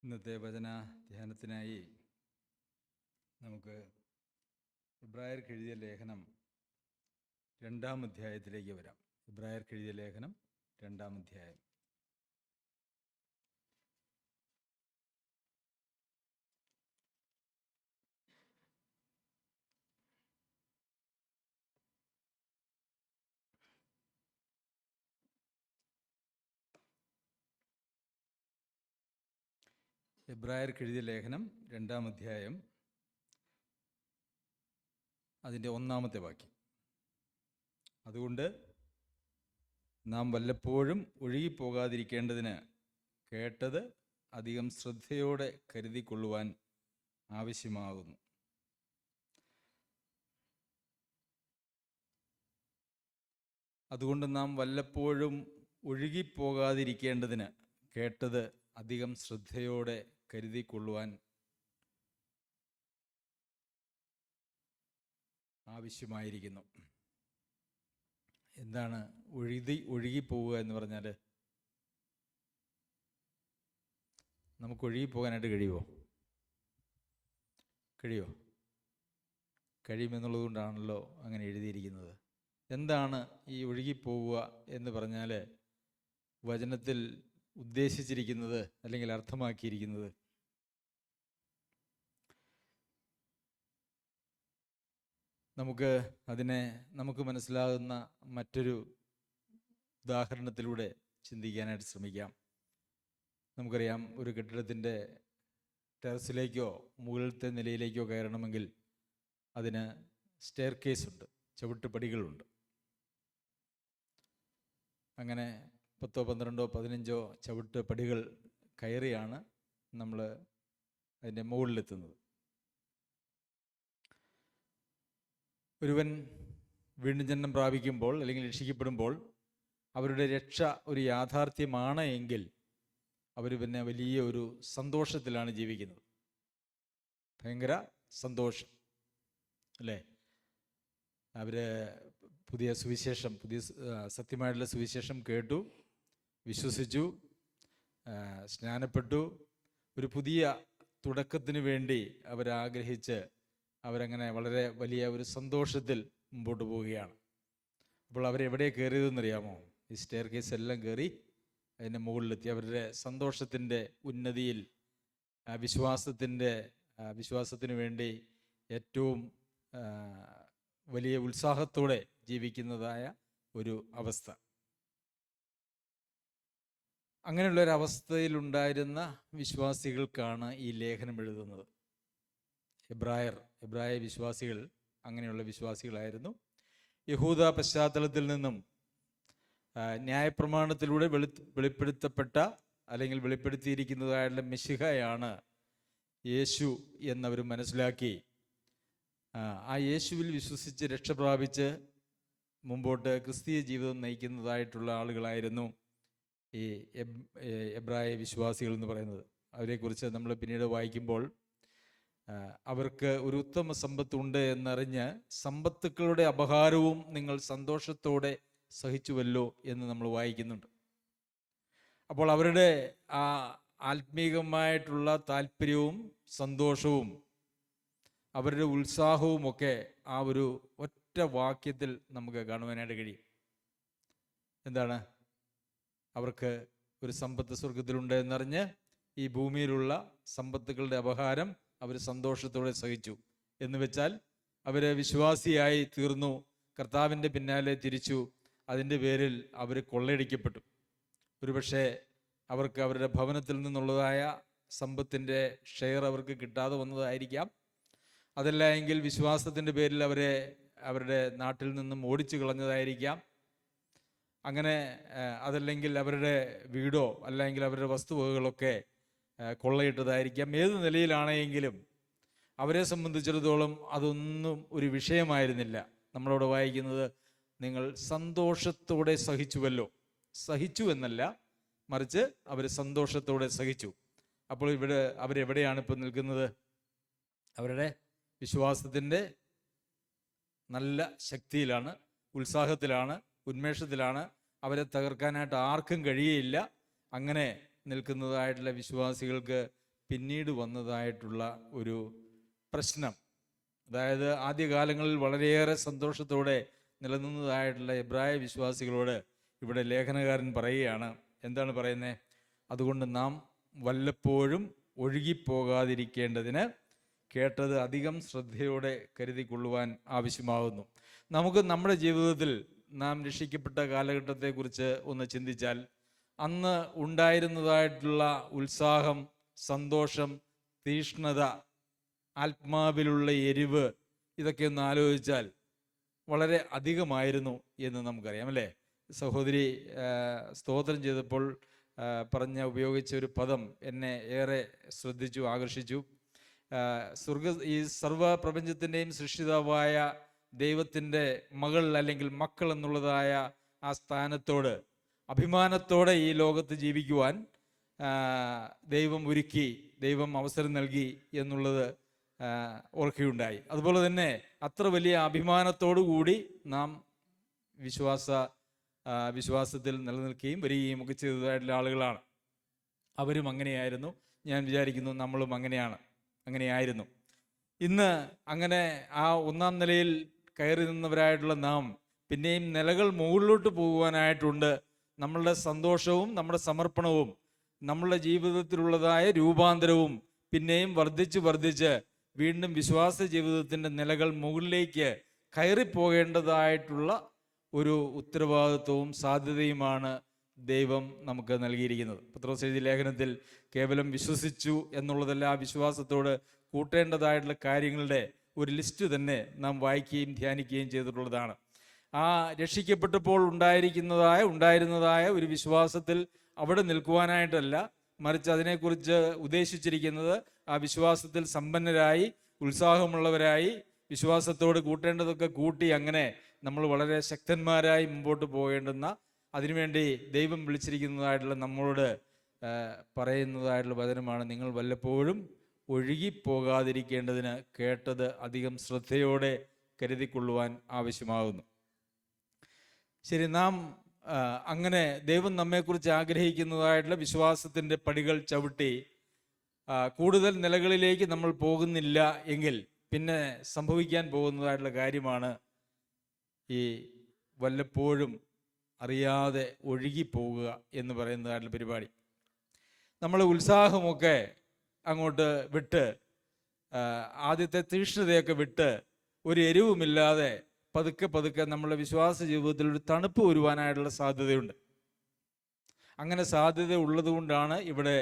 ഇന്നത്തെ വചന ധ്യാനത്തിനായി നമുക്ക് എബ്രായർക്ക് എഴുതിയ ലേഖനം 2-ാം അധ്യായത്തിലേക്ക് വരാം. എബ്രായർക്ക് എഴുതിയ ലേഖനം 2-ാം അധ്യായം. എബ്രായർക്ക് എഴുതിയ ലേഖനം 2-ാം അധ്യായം, അതിൻ്റെ 1-ാമത്തെ വാക്യം. അതുകൊണ്ട് നാം വല്ലപ്പോഴും ഒഴുകിപ്പോകാതിരിക്കേണ്ടതിന് കേട്ടത് അധികം ശ്രദ്ധയോടെ കരുതിക്കൊള്ളുവാൻ ആവശ്യമാകുന്നു. അതുകൊണ്ട് നാം വല്ലപ്പോഴും ഒഴുകിപ്പോകാതിരിക്കേണ്ടതിന് കേട്ടത് അധികം ശ്രദ്ധയോടെ കരുതിക്കൊള്ളുവാൻ ആവശ്യമായിരിക്കുന്നു. എന്താണ് ഒഴുകിപ്പോവുക എന്ന് പറഞ്ഞാൽ? നമുക്ക് ഒഴുകിപ്പോകാനായിട്ട് കഴിയുമോ? കഴിയുമെന്നുള്ളത് കൊണ്ടാണല്ലോ അങ്ങനെ എഴുതിയിരിക്കുന്നത്. എന്താണ് ഈ ഒഴുകിപ്പോവുക എന്ന് പറഞ്ഞാൽ വചനത്തിൽ ഉദ്ദേശിച്ചിരിക്കുന്നത് അല്ലെങ്കിൽ അർത്ഥമാക്കിയിരിക്കുന്നത്? നമുക്ക് മനസ്സിലാകുന്ന മറ്റൊരു ഉദാഹരണത്തിലൂടെ ചിന്തിക്കാനായിട്ട് ശ്രമിക്കാം. നമുക്കറിയാം, ഒരു കെട്ടിടത്തിൻ്റെ ടെറസിലേക്കോ മുകളിലത്തെ നിലയിലേക്കോ കയറണമെങ്കിൽ അതിന് സ്റ്റെയർ കേസ് ഉണ്ട്, ചവിട്ടുപടികളുണ്ട്. അങ്ങനെ 10, 12, 15 ചവിട്ട് പടികൾ കയറിയാണ് നമ്മൾ അതിൻ്റെ മുകളിലെത്തുന്നത്. ഒരുവൻ വീണ്ടും ജന്മം പ്രാപിക്കുമ്പോൾ അല്ലെങ്കിൽ രക്ഷിക്കപ്പെടുമ്പോൾ അവരുടെ രക്ഷ ഒരു യാഥാർത്ഥ്യമാണ് എങ്കിൽ അവർ പിന്നെ വലിയ ഒരു സന്തോഷത്തിലാണ് ജീവിക്കുന്നത്. ഭയങ്കര സന്തോഷം അല്ലേ? അവർ പുതിയ സത്യമായിട്ടുള്ള സുവിശേഷം കേട്ടു, വിശ്വസിച്ചു, സ്നാനപ്പെട്ടു, ഒരു പുതിയ തുടക്കത്തിന് വേണ്ടി അവരാഗ്രഹിച്ച് അവരങ്ങനെ വളരെ വലിയ ഒരു സന്തോഷത്തിൽ മുമ്പോട്ട് പോവുകയാണ്. അപ്പോൾ അവരെവിടെ കയറിയതെന്നറിയാമോ? ഈ സ്റ്റെയർ കേസ് എല്ലാം കയറി അതിൻ്റെ മുകളിലെത്തി. അവരുടെ സന്തോഷത്തിൻ്റെ ഉന്നതിയിൽ വിശ്വാസത്തിന് വേണ്ടി ഏറ്റവും വലിയ ഉത്സാഹത്തോടെ ജീവിക്കുന്നതായ ഒരു അവസ്ഥ. അങ്ങനെയുള്ളൊരവസ്ഥയിലുണ്ടായിരുന്ന വിശ്വാസികൾക്കാണ് ഈ ലേഖനം എഴുതുന്നത്. എബ്രായ വിശ്വാസികൾ അങ്ങനെയുള്ള വിശ്വാസികളായിരുന്നു. യഹൂദ പശ്ചാത്തലത്തിൽ നിന്നും ന്യായപ്രമാണത്തിലൂടെ വെളിപ്പെടുത്തപ്പെട്ട അല്ലെങ്കിൽ വെളിപ്പെടുത്തിയിരിക്കുന്നതായുള്ള മെശിഹയാണ് യേശു എന്നവർ മനസ്സിലാക്കി ആ യേശുവിൽ വിശ്വസിച്ച് രക്ഷ പ്രാപിച്ച് മുമ്പോട്ട് ക്രിസ്തീയ ജീവിതം നയിക്കുന്നതായിട്ടുള്ള ആളുകളായിരുന്നു ഈ എബ്രായ വിശ്വാസികൾ എന്ന് പറയുന്നത്. അവരെക്കുറിച്ച് നമ്മൾ പിന്നീട് വായിക്കുമ്പോൾ അവർക്ക് ഒരു ഉത്തമ സമ്പത്തുണ്ട് എന്നറിഞ്ഞ് സമ്പത്തുക്കളുടെ അപഹാരവും നിങ്ങൾ സന്തോഷത്തോടെ സഹിച്ചുവല്ലോ എന്ന് നമ്മൾ വായിക്കുന്നുണ്ട്. അപ്പോൾ അവരുടെ ആ ആത്മീകമായിട്ടുള്ള താല്പര്യവും സന്തോഷവും അവരുടെ ഉത്സാഹവുമൊക്കെ ആ ഒരു ഒറ്റ വാക്യത്തിൽ നമുക്ക് കാണുവാനായിട്ട് കഴിയും. എന്താണ്? അവർക്ക് ഒരു സമ്പത്ത് സ്വർഗത്തിലുണ്ട് എന്നറിഞ്ഞ് ഈ ഭൂമിയിലുള്ള സമ്പത്തുക്കളുടെ അപഹാരം അവർ സന്തോഷത്തോടെ സഹിച്ചു. എന്ന് വെച്ചാൽ അവർ വിശ്വാസിയായി തീർന്നു, കർത്താവിൻ്റെ പിന്നാലെ തിരിച്ചു. അതിൻ്റെ പേരിൽ അവർ കൊള്ളയടിക്കപ്പെട്ടു. ഒരുപക്ഷെ അവർക്ക് അവരുടെ ഭവനത്തിൽ നിന്നുള്ളതായ സമ്പത്തിൻ്റെ ഷെയർ അവർക്ക് കിട്ടാതെ വന്നതായിരിക്കാം. അതല്ല എങ്കിൽ വിശ്വാസത്തിൻ്റെ പേരിൽ അവരെ അവരുടെ നാട്ടിൽ നിന്നും ഓടിച്ചു കളഞ്ഞതായിരിക്കാം. അങ്ങനെ അതല്ലെങ്കിൽ അവരുടെ വീടോ അല്ലെങ്കിൽ അവരുടെ വസ്തുവകകളൊക്കെ കൊള്ളയിട്ടതായിരിക്കാം. ഏത് നിലയിലാണെങ്കിലും അവരെ സംബന്ധിച്ചിടത്തോളം അതൊന്നും ഒരു വിഷയമായിരുന്നില്ല. നമ്മളോട് വായിക്കുന്നത് നിങ്ങൾ സന്തോഷത്തോടെ സഹിച്ചുവല്ലോ. സഹിച്ചു എന്നല്ല, മറിച്ച് അവർ സന്തോഷത്തോടെ സഹിച്ചു. അപ്പോൾ അവരെവിടെയാണ് ഇപ്പോൾ നിൽക്കുന്നത്? അവരുടെ വിശ്വാസത്തിൻ്റെ നല്ല ശക്തിയിലാണ്, ഉത്സാഹത്തിലാണ്, ഉന്മേഷത്തിലാണ്. അവരെ തകർക്കാനായിട്ട് ആർക്കും കഴിയുകയില്ല. അങ്ങനെ നിൽക്കുന്നതായിട്ടുള്ള വിശ്വാസികൾക്ക് പിന്നീട് വന്നതായിട്ടുള്ള ഒരു പ്രശ്നം. അതായത് ആദ്യകാലങ്ങളിൽ വളരെയേറെ സന്തോഷത്തോടെ നിലനിന്നതായിട്ടുള്ള എബ്രായ വിശ്വാസികളോട് ഇവിടെ ലേഖനകാരൻ പറയുകയാണ്. എന്താണ് പറയുന്നത്? അതുകൊണ്ട് നാം വല്ലപ്പോഴും ഒഴുകിപ്പോകാതിരിക്കേണ്ടതിന് കേട്ടത് അധികം ശ്രദ്ധയോടെ കരുതിക്കൊള്ളുവാൻ ആവശ്യമാകുന്നു. നമുക്ക് നമ്മുടെ ജീവിതത്തിൽ നാം രക്ഷിക്കപ്പെട്ട കാലഘട്ടത്തെക്കുറിച്ച് ഒന്ന് ചിന്തിച്ചാൽ, അന്ന് ഉണ്ടായിരുന്നതായിട്ടുള്ള ഉത്സാഹം, സന്തോഷം, തീഷ്ണത, ആത്മാവിലുള്ള എരിവ്, ഇതൊക്കെ ഒന്ന് ആലോചിച്ചാൽ വളരെ അധികമായിരുന്നു എന്ന് നമുക്കറിയാം, അല്ലേ? സഹോദരി സ്തോത്രം ചെയ്തപ്പോൾ ഉപയോഗിച്ച ഒരു പദം എന്നെ ഏറെ ശ്രദ്ധിച്ചു, ആകർഷിച്ചു. ഈ സർവപ്രപഞ്ചത്തിൻ്റെയും സൃഷ്ടിതാവായ ദൈവത്തിൻ്റെ മകൾ അല്ലെങ്കിൽ മക്കൾ എന്നുള്ളതായ ആ സ്ഥാനത്തോട് അഭിമാനത്തോടെ ഈ ലോകത്ത് ജീവിക്കുവാൻ ദൈവം ഒരുക്കി, ദൈവം അവസരം നൽകി എന്നുള്ളത് ഓർക്കുകയുണ്ടായി. അതുപോലെ തന്നെ അത്ര വലിയ അഭിമാനത്തോടു കൂടി നാം വിശ്വാസത്തിൽ നിലനിൽക്കുകയും വരികയും ഒക്കെ ചെയ്തതായിട്ടുള്ള ആളുകളാണ്. അവരും അങ്ങനെയായിരുന്നു. ഞാൻ വിചാരിക്കുന്നു നമ്മളും അങ്ങനെയായിരുന്നു. ഇന്ന് അങ്ങനെ ആ ഒന്നാം നിലയിൽ കയറി നിന്നവരായിട്ടുള്ള നാം പിന്നെയും നിലകൾ മുകളിലോട്ട് പോകുവാനായിട്ടുണ്ട്. നമ്മളുടെ സന്തോഷവും നമ്മുടെ സമർപ്പണവും നമ്മളുടെ ജീവിതത്തിലുള്ളതായ രൂപാന്തരവും പിന്നെയും വർദ്ധിച്ച് വീണ്ടും വിശ്വാസ ജീവിതത്തിൻ്റെ നിലകൾ മുകളിലേക്ക് കയറിപ്പോകേണ്ടതായിട്ടുള്ള ഒരു ഉത്തരവാദിത്വവും സാധ്യതയുമാണ് ദൈവം നമുക്ക് നൽകിയിരിക്കുന്നത്. പത്രോസ് എഴുതിയ ലേഖനത്തിൽ കേവലം വിശ്വസിച്ചു എന്നുള്ളതല്ല, ആ വിശ്വാസത്തോട് കൂട്ടേണ്ടതായിട്ടുള്ള കാര്യങ്ങളുടെ ഒരു ലിസ്റ്റ് തന്നെ നാം വായിക്കുകയും ധ്യാനിക്കുകയും ചെയ്തിട്ടുള്ളതാണ്. ആ രക്ഷിക്കപ്പെട്ടപ്പോൾ ഉണ്ടായിരുന്നതായ ഒരു വിശ്വാസത്തിൽ അവിടെ നിൽക്കുവാനായിട്ടല്ല, മറിച്ച് അതിനെക്കുറിച്ച് ഉദ്ദേശിച്ചിരിക്കുന്നത് ആ വിശ്വാസത്തിൽ സമ്പന്നരായി ഉത്സാഹമുള്ളവരായി വിശ്വാസത്തോട് കൂട്ടേണ്ടതൊക്കെ കൂട്ടി അങ്ങനെ നമ്മൾ വളരെ ശക്തന്മാരായി മുമ്പോട്ട് പോകേണ്ടുന്ന, അതിനുവേണ്ടി ദൈവം വിളിച്ചിരിക്കുന്നതായിട്ടുള്ള നമ്മളോട് പറയുന്നതായിട്ടുള്ള വചനമാണ്, നിങ്ങൾ വല്ലപ്പോഴും ഒഴുകിപ്പോകാതിരിക്കേണ്ടതിന് കേട്ടത് അധികം ശ്രദ്ധയോടെ കരുതിക്കൊള്ളുവാൻ ആവശ്യമാകുന്നു. ശരി, നാം അങ്ങനെ ദൈവം നമ്മെക്കുറിച്ച് ആഗ്രഹിക്കുന്നതായിട്ടുള്ള വിശ്വാസത്തിൻ്റെ പടികൾ ചവിട്ടി കൂടുതൽ നിലകളിലേക്ക് നമ്മൾ പോകുന്നില്ല എങ്കിൽ പിന്നെ സംഭവിക്കാൻ പോകുന്നതായിട്ടുള്ള കാര്യമാണ് ഈ വല്ലപ്പോഴും അറിയാതെ ഒഴുകിപ്പോവുക എന്ന് പറയുന്നതായിട്ടുള്ള പരിപാടി. നമ്മൾ ഉത്സാഹമൊക്കെ അങ്ങോട്ട് വിട്ട്, ആദ്യത്തെ തീഷ്ണതയൊക്കെ വിട്ട്, ഒരു എരിവുമില്ലാതെ പതുക്കെ നമ്മളുടെ വിശ്വാസ ജീവിതത്തിൽ ഒരു തണുപ്പ് വരുവാനായിട്ടുള്ള സാധ്യതയുണ്ട്. അങ്ങനെ സാധ്യത ഉള്ളത് കൊണ്ടാണ് ഇവിടെ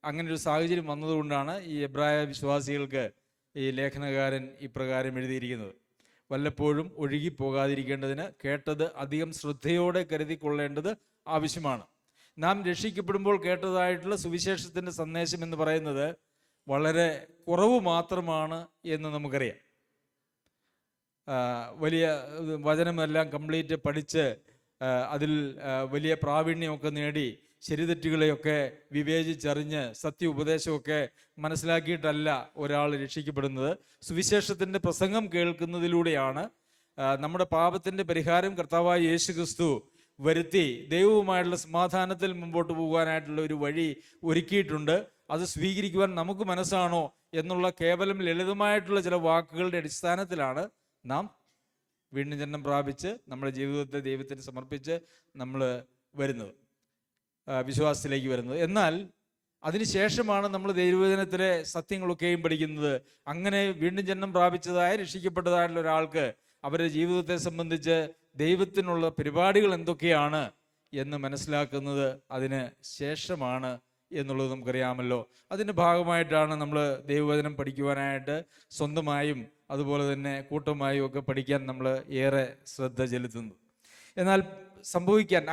അങ്ങനെ ഒരു സാഹചര്യം വന്നതുകൊണ്ടാണ് ഈ എബ്രായ വിശ്വാസികൾക്ക് ഈ ലേഖനകാരൻ ഇപ്രകാരം എഴുതിയിരിക്കുന്നത്. വല്ലപ്പോഴും ഒഴുകിപ്പോകാതിരിക്കേണ്ടതിന് കേട്ടത് അധികം ശ്രദ്ധയോടെ കരുതിക്കൊള്ളേണ്ടത് ആവശ്യമാണ്. നാം രക്ഷിക്കപ്പെടുമ്പോൾ കേട്ടതായിട്ടുള്ള സുവിശേഷത്തിൻ്റെ സന്ദേശം എന്ന് പറയുന്നത് വളരെ കുറവ് മാത്രമാണ് എന്ന് നമുക്കറിയാം. വലിയ വചനമെല്ലാം കംപ്ലീറ്റ് പഠിച്ച് അതിൽ വലിയ പ്രാവീണ്യമൊക്കെ നേടി ശരിതെറ്റുകളെയൊക്കെ വിവേചിച്ചറിഞ്ഞ് സത്യ ഉപദേശമൊക്കെ മനസ്സിലാക്കിയിട്ടല്ല ഒരാൾ രക്ഷിക്കപ്പെടുന്നത്. സുവിശേഷത്തിൻ്റെ പ്രസംഗം കേൾക്കുന്നതിലൂടെയാണ്. നമ്മുടെ പാപത്തിൻ്റെ പരിഹാരം കർത്താവായ യേശു ക്രിസ്തു വരുത്തി ദൈവവുമായിട്ടുള്ള സമാധാനത്തിൽ മുമ്പോട്ട് പോകാനായിട്ടുള്ള ഒരു വഴി ഒരുക്കിയിട്ടുണ്ട്. അത് സ്വീകരിക്കുവാൻ നമുക്ക് മനസ്സാണോ എന്നുള്ള കേവലം ലളിതമായിട്ടുള്ള ചില വാക്കുകളുടെ അടിസ്ഥാനത്തിലാണ് നാം വീണ്ടും ജന്മം പ്രാപിച്ച് നമ്മുടെ ജീവിതത്തെ ദൈവത്തിന് സമർപ്പിച്ച് നമ്മൾ വരുന്നത്, വിശ്വാസത്തിലേക്ക് വരുന്നത്. എന്നാൽ അതിനുശേഷമാണ് നമ്മൾ ദൈവവചനത്തിലെ സത്യങ്ങളൊക്കെയും പഠിക്കുന്നത്. അങ്ങനെ വീണ്ടും ജന്മം പ്രാപിച്ചതായ രക്ഷിക്കപ്പെട്ടതായിട്ടുള്ള ഒരാൾക്ക് അവരുടെ ജീവിതത്തെ സംബന്ധിച്ച് ദൈവത്തിനുള്ള പരിപാടികൾ എന്തൊക്കെയാണ് എന്ന് മനസ്സിലാക്കുന്നത് അതിന് ശേഷമാണ് എന്നുള്ളത് നമുക്കറിയാമല്ലോ. അതിൻ്റെ ഭാഗമായിട്ടാണ് നമ്മൾ ദൈവവചനം പഠിക്കുവാനായിട്ട് സ്വന്തമായും അതുപോലെ തന്നെ കൂട്ടമായും ഒക്കെ പഠിക്കാൻ നമ്മൾ ഏറെ ശ്രദ്ധ ചെലുത്തുന്നത്. എന്നാൽ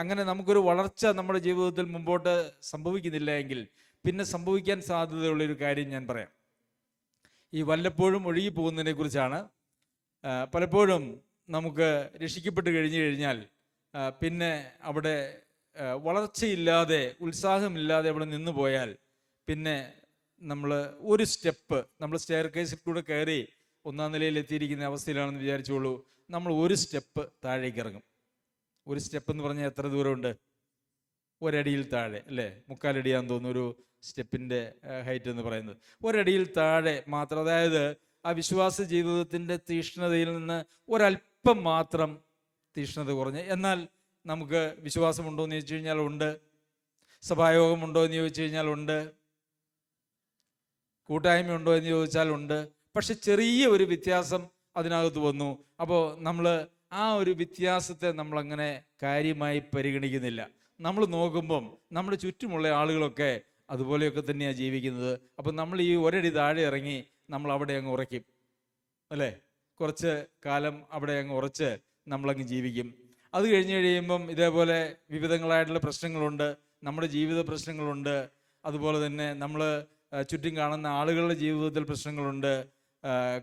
അങ്ങനെ നമുക്കൊരു വളർച്ച നമ്മുടെ ജീവിതത്തിൽ മുമ്പോട്ട് സംഭവിക്കുന്നില്ല എങ്കിൽ പിന്നെ സംഭവിക്കാൻ സാധ്യതയുള്ളൊരു കാര്യം ഞാൻ പറയാം. ഈ വല്ലപ്പോഴും ഒഴുകി പോകുന്നതിനെ കുറിച്ചാണ്. പലപ്പോഴും നമുക്ക് രക്ഷിക്കപ്പെട്ട് കഴിഞ്ഞാൽ പിന്നെ അവിടെ വളർച്ചയില്ലാതെ ഉത്സാഹമില്ലാതെ അവിടെ നിന്ന് പോയാൽ പിന്നെ നമ്മൾ ഒരു സ്റ്റെപ്പ്, നമ്മൾ സ്റ്റെയർ കേസിൽ കൂടെ കയറി ഒന്നാം നിലയിൽ എത്തിയിരിക്കുന്ന അവസ്ഥയിലാണെന്ന് വിചാരിച്ചോളൂ. നമ്മൾ ഒരു സ്റ്റെപ്പ് താഴേക്ക് ഇറങ്ങും. ഒരു സ്റ്റെപ്പ് എന്ന് പറഞ്ഞാൽ എത്ര ദൂരമുണ്ട്? ഒരടിയിൽ താഴെ, അല്ലേ? 3/4 അടിയാന്ന് തോന്നുന്നു. ഒരു സ്റ്റെപ്പിൻ്റെ ഹൈറ്റ് എന്ന് പറയുന്നത്. ഒരടിയിൽ താഴെ മാത്രം, അതായത് ആ വിശ്വാസ ജീവിതത്തിൻ്റെ തീക്ഷ്ണതയിൽ നിന്ന് ഒരല്പം മാത്രം തീക്ഷ്ണത കുറഞ്ഞ്. എന്നാൽ നമുക്ക് വിശ്വാസമുണ്ടോ എന്ന് ചോദിച്ചു കഴിഞ്ഞാൽ ഉണ്ട്, സഭായോഗമുണ്ടോ എന്ന് ചോദിച്ചു കഴിഞ്ഞാൽ ഉണ്ട്, കൂട്ടായ്മയുണ്ടോ എന്ന് ചോദിച്ചാൽ ഉണ്ട്. പക്ഷെ ചെറിയ ഒരു വ്യത്യാസം അതിനകത്ത് വന്നു. അപ്പോൾ നമ്മൾ ആ ഒരു വ്യത്യാസത്തെ നമ്മളങ്ങനെ കാര്യമായി പരിഗണിക്കുന്നില്ല. നമ്മൾ നോക്കുമ്പം നമ്മുടെ ചുറ്റുമുള്ള ആളുകളൊക്കെ അതുപോലെയൊക്കെ തന്നെയാണ് ജീവിക്കുന്നത്. അപ്പം നമ്മൾ ഈ ഒരടി താഴെ ഇറങ്ങി നമ്മൾ അവിടെ അങ്ങ് ഉറയ്ക്കും, അല്ലേ? കുറച്ച് കാലം അവിടെ അങ്ങ് ഉറച്ച് നമ്മളങ്ങ് ജീവിക്കും. അത് കഴിഞ്ഞ് കഴിയുമ്പം ഇതേപോലെ വിവിധങ്ങളായിട്ടുള്ള പ്രശ്നങ്ങളുണ്ട്, നമ്മുടെ ജീവിത പ്രശ്നങ്ങളുണ്ട്, അതുപോലെ തന്നെ നമ്മൾ ചുറ്റും കാണുന്ന ആളുകളുടെ ജീവിതത്തിൽ പ്രശ്നങ്ങളുണ്ട്,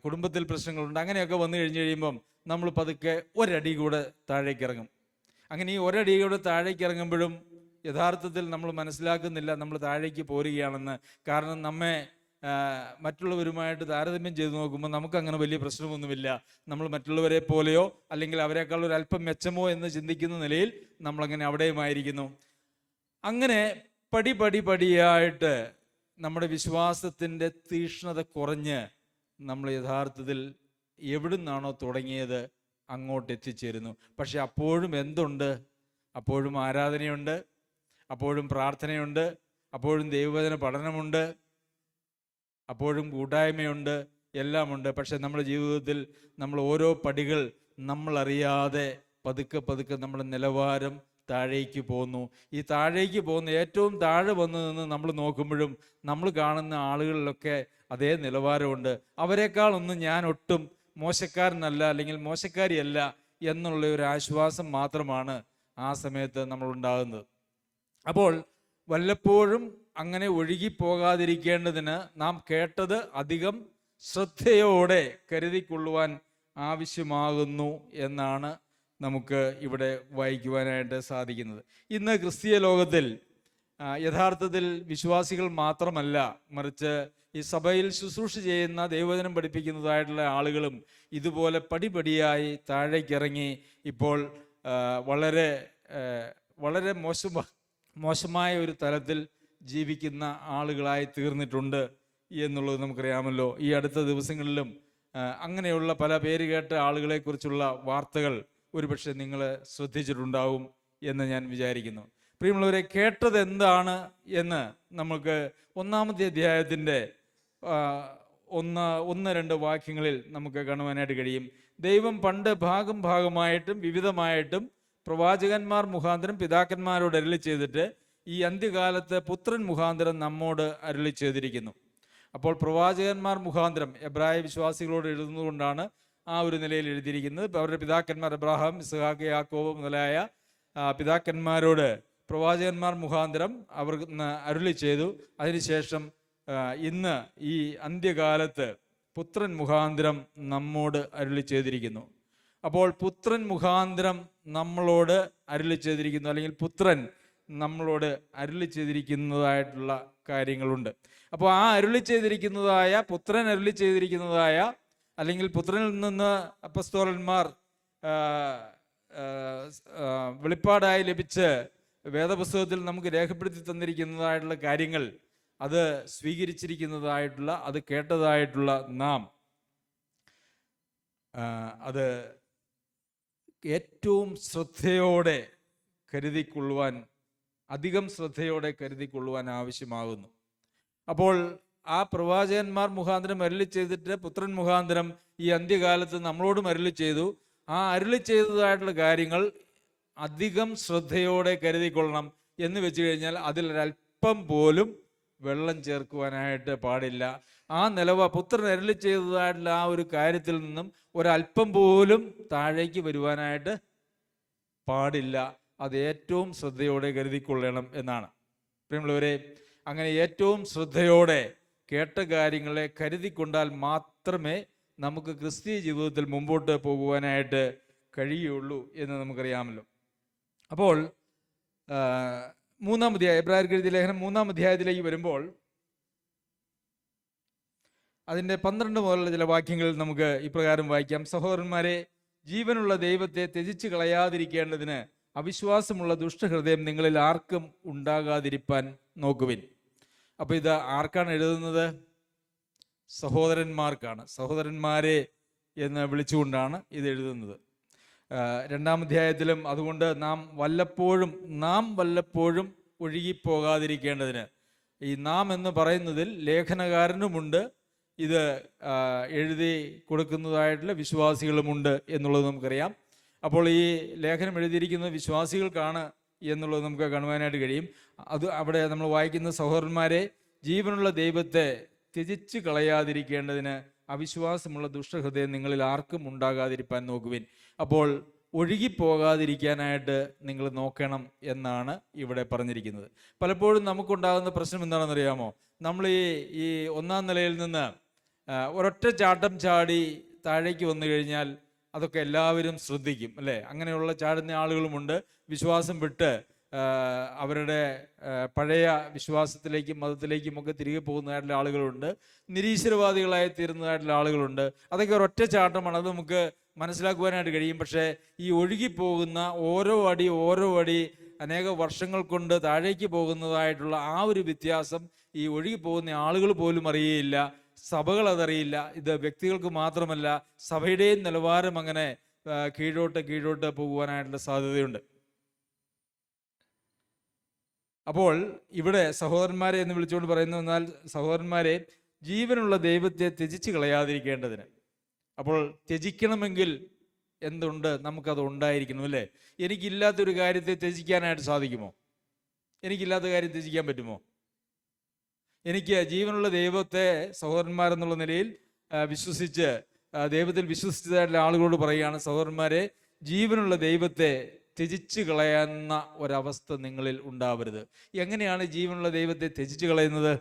കുടുംബത്തിൽ പ്രശ്നങ്ങളുണ്ട്. അങ്ങനെയൊക്കെ വന്നു കഴിഞ്ഞ് കഴിയുമ്പം നമ്മൾ പതുക്കെ ഒരടി കൂടെ താഴേക്ക് ഇറങ്ങും. അങ്ങനെ ഈ ഒരടി കൂടെ താഴേക്ക് ഇറങ്ങുമ്പോഴും യഥാർത്ഥത്തിൽ നമ്മൾ മനസ്സിലാക്കുന്നില്ല നമ്മൾ താഴേക്ക് പോരുകയാണെന്ന്. കാരണം നമ്മെ മറ്റുള്ളവരുമായിട്ട് താരതമ്യം ചെയ്ത് നോക്കുമ്പോൾ നമുക്കങ്ങനെ വലിയ പ്രശ്നമൊന്നുമില്ല. നമ്മൾ മറ്റുള്ളവരെ പോലെയോ അല്ലെങ്കിൽ അവരെക്കാൾ ഒരു അല്പം മെച്ചമോ എന്ന് ചിന്തിക്കുന്ന നിലയിൽ നമ്മളങ്ങനെ അവിടെയുമായിരിക്കുന്നു. അങ്ങനെ പടിയായിട്ട് നമ്മുടെ വിശ്വാസത്തിൻ്റെ തീക്ഷ്ണത കുറഞ്ഞ് നമ്മൾ യഥാർത്ഥത്തിൽ എവിടുന്നാണോ തുടങ്ങിയത് അങ്ങോട്ട് എത്തിച്ചേരുന്നു. പക്ഷെ അപ്പോഴും എന്തുണ്ട്? അപ്പോഴും ആരാധനയുണ്ട്, അപ്പോഴും പ്രാർത്ഥനയുണ്ട്, അപ്പോഴും ദൈവവചന പഠനമുണ്ട്, അപ്പോഴും കൂട്ടായ്മയുണ്ട്, എല്ലാമുണ്ട്. പക്ഷെ നമ്മുടെ ജീവിതത്തിൽ നമ്മൾ ഓരോ പടികൾ നമ്മളറിയാതെ പതുക്കെ നമ്മുടെ നിലവാരം താഴേക്ക് പോകുന്നു. ഈ താഴേക്ക് പോകുന്ന ഏറ്റവും താഴെ വന്നു നിന്ന് നമ്മൾ നോക്കുമ്പോഴും നമ്മൾ കാണുന്ന ആളുകളിലൊക്കെ അതേ നിലവാരമുണ്ട്. അവരെക്കാളൊന്നും ഞാൻ ഒട്ടും മോശക്കാരനല്ല അല്ലെങ്കിൽ മോശക്കാരിയല്ല എന്നുള്ള ഒരു ആശ്വാസം മാത്രമാണ് ആ സമയത്ത് നമ്മളുണ്ടാകുന്നത്. അപ്പോൾ വല്ലപ്പോഴും അങ്ങനെ ഒഴുകിപ്പോകാതിരിക്കേണ്ടതിന് നാം കേട്ടത് അധികം ശ്രദ്ധയോടെ കരുതിക്കൊള്ളുവാൻ ആവശ്യമാകുന്നു എന്നാണ് നമുക്ക് ഇവിടെ വായിക്കുവാനായിട്ട് സാധിക്കുന്നത്. ഇന്ന് ക്രിസ്തീയ ലോകത്തിൽ യഥാർത്ഥത്തിൽ വിശ്വാസികൾ മാത്രമല്ല, മറിച്ച് ഈ സഭയിൽ ശുശ്രൂഷ ചെയ്യുന്ന ദൈവവചനം പഠിപ്പിക്കുന്നതായിട്ടുള്ള ആളുകളും ഇതുപോലെ പടിപടിയായി താഴേക്കിറങ്ങി ഇപ്പോൾ വളരെ വളരെ മോശമായ ഒരു തലത്തിൽ ജീവിക്കുന്ന ആളുകളായി തീർന്നിട്ടുണ്ട് എന്നുള്ളത് നമുക്കറിയാമല്ലോ. ഈ അടുത്ത ദിവസങ്ങളിലും അങ്ങനെയുള്ള പല പേര് കേട്ട ആളുകളെക്കുറിച്ചുള്ള വാർത്തകൾ ഒരുപക്ഷെ നിങ്ങൾ ശ്രദ്ധിച്ചിട്ടുണ്ടാവും എന്ന് ഞാൻ വിചാരിക്കുന്നു. പ്രിയമുള്ളവരെ, കേട്ടത് എന്താണ് എന്ന് നമുക്ക് ഒന്നാമത്തെ അധ്യായത്തിൻ്റെ 1-2 വാക്യങ്ങളിൽ നമുക്ക് കാണുവാനായിട്ട് കഴിയും. ദൈവം പണ്ട് ഭാഗമായിട്ടും വിവിധമായിട്ടും പ്രവാചകന്മാർ മുഖാന്തരം പിതാക്കന്മാരോട് അരുളി ചെയ്തിട്ട് ഈ അന്ത്യകാലത്ത് പുത്രൻ മുഖാന്തരം നമ്മോട് അരുളി ചെയ്തിരിക്കുന്നു. അപ്പോൾ പ്രവാചകന്മാർ മുഖാന്തരം എബ്രായ വിശ്വാസികളോട് എഴുതുന്നതുകൊണ്ടാണ് ആ ഒരു നിലയിൽ എഴുതിയിരിക്കുന്നത്. അവരുടെ പിതാക്കന്മാർ അബ്രാഹാം, ഇസ്ഹാക്ക്, യാക്കോബ് മുതലായ പിതാക്കന്മാരോട് പ്രവാചകന്മാർ മുഖാന്തരം അവർ അരുളി ചെയ്തു. അതിനുശേഷം ഇന്ന് ഈ അന്ത്യകാലത്ത് പുത്രൻ മുഖാന്തരം നമ്മോട് അരുളി ചെയ്തിരിക്കുന്നു. അപ്പോൾ പുത്രൻ മുഖാന്തരം നമ്മളോട് അരുളി ചെയ്തിരിക്കുന്നു, അല്ലെങ്കിൽ പുത്രൻ നമ്മളോട് അരുളി ചെയ്തിരിക്കുന്നതായിട്ടുള്ള കാര്യങ്ങളുണ്ട്. അപ്പോൾ ആ അരുളി ചെയ്തിരിക്കുന്നതായ പുത്രൻ അരുളി ചെയ്തിരിക്കുന്നതായ അല്ലെങ്കിൽ പുത്രനിൽ നിന്ന് അപ്പസ്തോലന്മാർ വെളിപ്പാടായി ലഭിച്ച് വേദപുസ്തകത്തിൽ നമുക്ക് രേഖപ്പെടുത്തി തന്നിരിക്കുന്നതായിട്ടുള്ള കാര്യങ്ങൾ, അത് സ്വീകരിച്ചിരിക്കുന്നതായിട്ടുള്ള, അത് കേട്ടതായിട്ടുള്ള നാം അത് ഏറ്റവും ശ്രദ്ധയോടെ കരുതിക്കൊള്ളുവാൻ, അധികം ശ്രദ്ധയോടെ കരുതിക്കൊള്ളുവാൻ ആവശ്യമാകുന്നു. അപ്പോൾ ആ പ്രവാചകന്മാർ മുഖാന്തരം അരുളി ചെയ്തിട്ട് പുത്രൻ മുഖാന്തരം ഈ അന്ത്യകാലത്ത് നമ്മളോടും അരുളി ചെയ്തു. ആ അരുളി ചെയ്തതായിട്ടുള്ള കാര്യങ്ങൾ അധികം ശ്രദ്ധയോടെ കരുതിക്കൊള്ളണം എന്ന് വെച്ച് കഴിഞ്ഞാൽ അതിലൊരല്പം പോലും വെള്ളം ചേർക്കുവാനായിട്ട് പാടില്ല. ആ പുത്രൻ അരുളി ചെയ്തതായിട്ടുള്ള ആ ഒരു കാര്യത്തിൽ നിന്നും ഒരല്പം പോലും താഴേക്ക് വരുവാനായിട്ട് പാടില്ല. അത് ഏറ്റവും ശ്രദ്ധയോടെ കരുതിക്കൊള്ളണം എന്നാണ്. പ്രിയമുള്ളവരെ, അങ്ങനെ ഏറ്റവും ശ്രദ്ധയോടെ കേട്ട കാര്യങ്ങളെ കരുതിക്കൊണ്ടാൽ മാത്രമേ നമുക്ക് ക്രിസ്തീയ ജീവിതത്തിൽ മുമ്പോട്ട് പോകുവാനായിട്ട് കഴിയുള്ളൂ എന്ന് നമുക്കറിയാമല്ലോ. അപ്പോൾ 3-ാം അധ്യായം, എബ്രായർക്ക് എഴുതിയ ലേഖനം 3-ാം അധ്യായത്തിലേക്ക് വരുമ്പോൾ അതിൻ്റെ 12 മുതലുള്ള ചില വാക്യങ്ങൾ നമുക്ക് ഇപ്രകാരം വായിക്കാം. സഹോദരന്മാരെ, ജീവനുള്ള ദൈവത്തെ ത്യജിച്ച് അപ്പോൾ ഇത് ആർക്കാണ് എഴുതുന്നത്? സഹോദരന്മാർക്കാണ്. സഹോദരന്മാരെ എന്ന് വിളിച്ചുകൊണ്ടാണ് ഇത് എഴുതുന്നത്. 2-ാം അധ്യായത്തിലും അതുകൊണ്ട് നാം വല്ലപ്പോഴും ഒഴുകിപ്പോകാതിരിക്കേണ്ടതിന്, ഈ നാം എന്ന് പറയുന്നതിൽ ലേഖനകാരനുമുണ്ട്, ഇത് എഴുതി കൊടുക്കുന്നതായിട്ടുള്ള വിശ്വാസികളുമുണ്ട് എന്നുള്ളത് നമുക്കറിയാം. അപ്പോൾ ഈ ലേഖനം എഴുതിയിരിക്കുന്നത് വിശ്വാസികൾക്കാണ് എന്നുള്ളത് നമുക്ക് കാണുവാനായിട്ട് കഴിയും. അത് അവിടെ നമ്മൾ വായിക്കുന്ന സഹോദരന്മാരെ, ജീവനുള്ള ദൈവത്തെ ത്യജിച്ച് കളയാതിരിക്കേണ്ടതിന് അവിശ്വാസമുള്ള ദുഷ്ടഹൃദയം നിങ്ങളിൽ ആർക്കും ഉണ്ടാകാതിരിക്കാൻ നോക്കുവിൻ. അപ്പോൾ ഒഴുകിപ്പോകാതിരിക്കാനായിട്ട് നിങ്ങൾ നോക്കണം എന്നാണ് ഇവിടെ പറഞ്ഞിരിക്കുന്നത്. പലപ്പോഴും നമുക്കുണ്ടാകുന്ന പ്രശ്നം എന്താണെന്നറിയാമോ? നമ്മൾ ഈ 1-ാം നിലയിൽ നിന്ന് ഒരൊറ്റ ചാട്ടം ചാടി താഴേക്ക് വന്നു കഴിഞ്ഞാൽ അതൊക്കെ എല്ലാവരും ശ്രദ്ധിക്കും, അല്ലേ? അങ്ങനെയുള്ള ചാടുന്ന ആളുകളുമുണ്ട്. വിശ്വാസം വിട്ട് അവരുടെ പഴയ വിശ്വാസത്തിലേക്കും മതത്തിലേക്കും ഒക്കെ തിരികെ പോകുന്നതായിട്ടുള്ള ആളുകളുണ്ട്. നിരീശ്വരവാദികളായി തീരുന്നതായിട്ടുള്ള ആളുകളുണ്ട്. അതൊക്കെ ഒരൊറ്റ ചാട്ടമാണ്, അത് നമുക്ക് മനസ്സിലാക്കുവാനായിട്ട് കഴിയും. പക്ഷേ ഈ ഒഴുകിപ്പോകുന്ന ഓരോ അടി അനേക വർഷങ്ങൾ കൊണ്ട് താഴേക്ക് പോകുന്നതായിട്ടുള്ള ആ ഒരു വ്യത്യാസം ഈ ഒഴുകിപ്പോകുന്ന ആളുകൾ പോലും അറിയുകയില്ല, സഭകൾ അതറിയില്ല. ഇത് വ്യക്തികൾക്ക് മാത്രമല്ല, സഭയുടെയും നിലവാരം അങ്ങനെ കീഴോട്ട് പോകുവാനായിട്ടുള്ള സാധ്യതയുണ്ട്. അപ്പോൾ ഇവിടെ സഹോദരന്മാരെ എന്ന് വിളിച്ചുകൊണ്ട് പറയുന്നു, എന്നാൽ സഹോദരന്മാരെ, ജീവനുള്ള ദൈവത്തെ ത്യജിച്ച് കളയാതിരിക്കേണ്ടതിന്. അപ്പോൾ ത്യജിക്കണമെങ്കിൽ എന്തുണ്ട്? നമുക്കത് ഉണ്ടായിരിക്കണം, അല്ലേ? എനിക്കില്ലാത്തൊരു കാര്യത്തെ ത്യജിക്കാനായിട്ട് സാധിക്കുമോ? എനിക്കില്ലാത്ത കാര്യം ത്യജിക്കാൻ പറ്റുമോ? എനിക്ക് ജീവനുള്ള ദൈവത്തെ സഹോദരന്മാരെന്നുള്ള നിലയിൽ വിശ്വസിച്ച് ദൈവത്തിൽ വിശ്വസിച്ചതായിട്ടുള്ള ആളുകളോട് പറയുകയാണ്, സഹോദരന്മാരെ, ജീവനുള്ള ദൈവത്തെ ത്യജിച്ച് കളയുന്ന ഒരവസ്ഥ നിങ്ങളിൽ ഉണ്ടാവരുത്. എങ്ങനെയാണ് ജീവനുള്ള ദൈവത്തെ ത്യജിച്ച് കളയുന്നത്?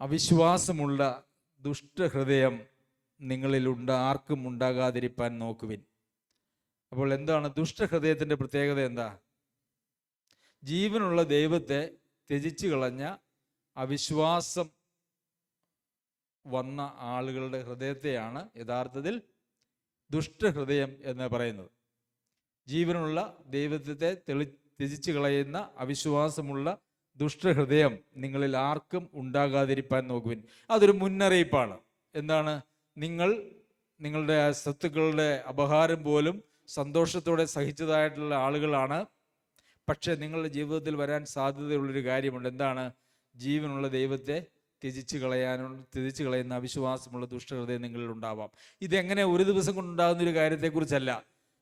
അവിശ്വാസമുള്ള ദുഷ്ടഹൃദയം നിങ്ങളിൽ ആർക്കും ഉണ്ടാകാതിരിക്കാൻ നോക്കുവിൻ. അപ്പോൾ എന്താണ് ദുഷ്ടഹൃദയത്തിൻ്റെ പ്രത്യേകത? എന്താ? ജീവനുള്ള ദൈവത്തെ ത്യജിച്ച് കളഞ്ഞ അവിശ്വാസം വന്ന ആളുകളുടെ ഹൃദയത്തെയാണ് യഥാർത്ഥത്തിൽ ദുഷ്ടഹൃദയം എന്ന് പറയുന്നത്. ജീവനുള്ള ദൈവത്തെ ത്യജിച്ച് കളയുന്ന അവിശ്വാസമുള്ള ദുഷ്ടഹൃദയം നിങ്ങളിൽ ആർക്കും ഉണ്ടാകാതിരിക്കാൻ നോക്കുവിൻ. അതൊരു മുന്നറിയിപ്പാണ്. എന്താണ്? നിങ്ങളുടെ സ്വത്തുക്കളുടെ അപഹാരം പോലും സന്തോഷത്തോടെ സഹിച്ചതായിട്ടുള്ള ആളുകളാണ്. പക്ഷെ നിങ്ങളുടെ ജീവിതത്തിൽ വരാൻ സാധ്യതയുള്ളൊരു കാര്യമുണ്ട്. എന്താണ്? ജീവനുള്ള ദൈവത്തെ ത്യജിച്ച് കളയുന്ന അവിശ്വാസമുള്ള ദുഷ്ടഹൃദയം നിങ്ങളിൽ ഉണ്ടാവാം. ഇതെങ്ങനെ ഒരു ദിവസം കൊണ്ടുണ്ടാകുന്ന ഒരു കാര്യത്തെക്കുറിച്ചല്ല.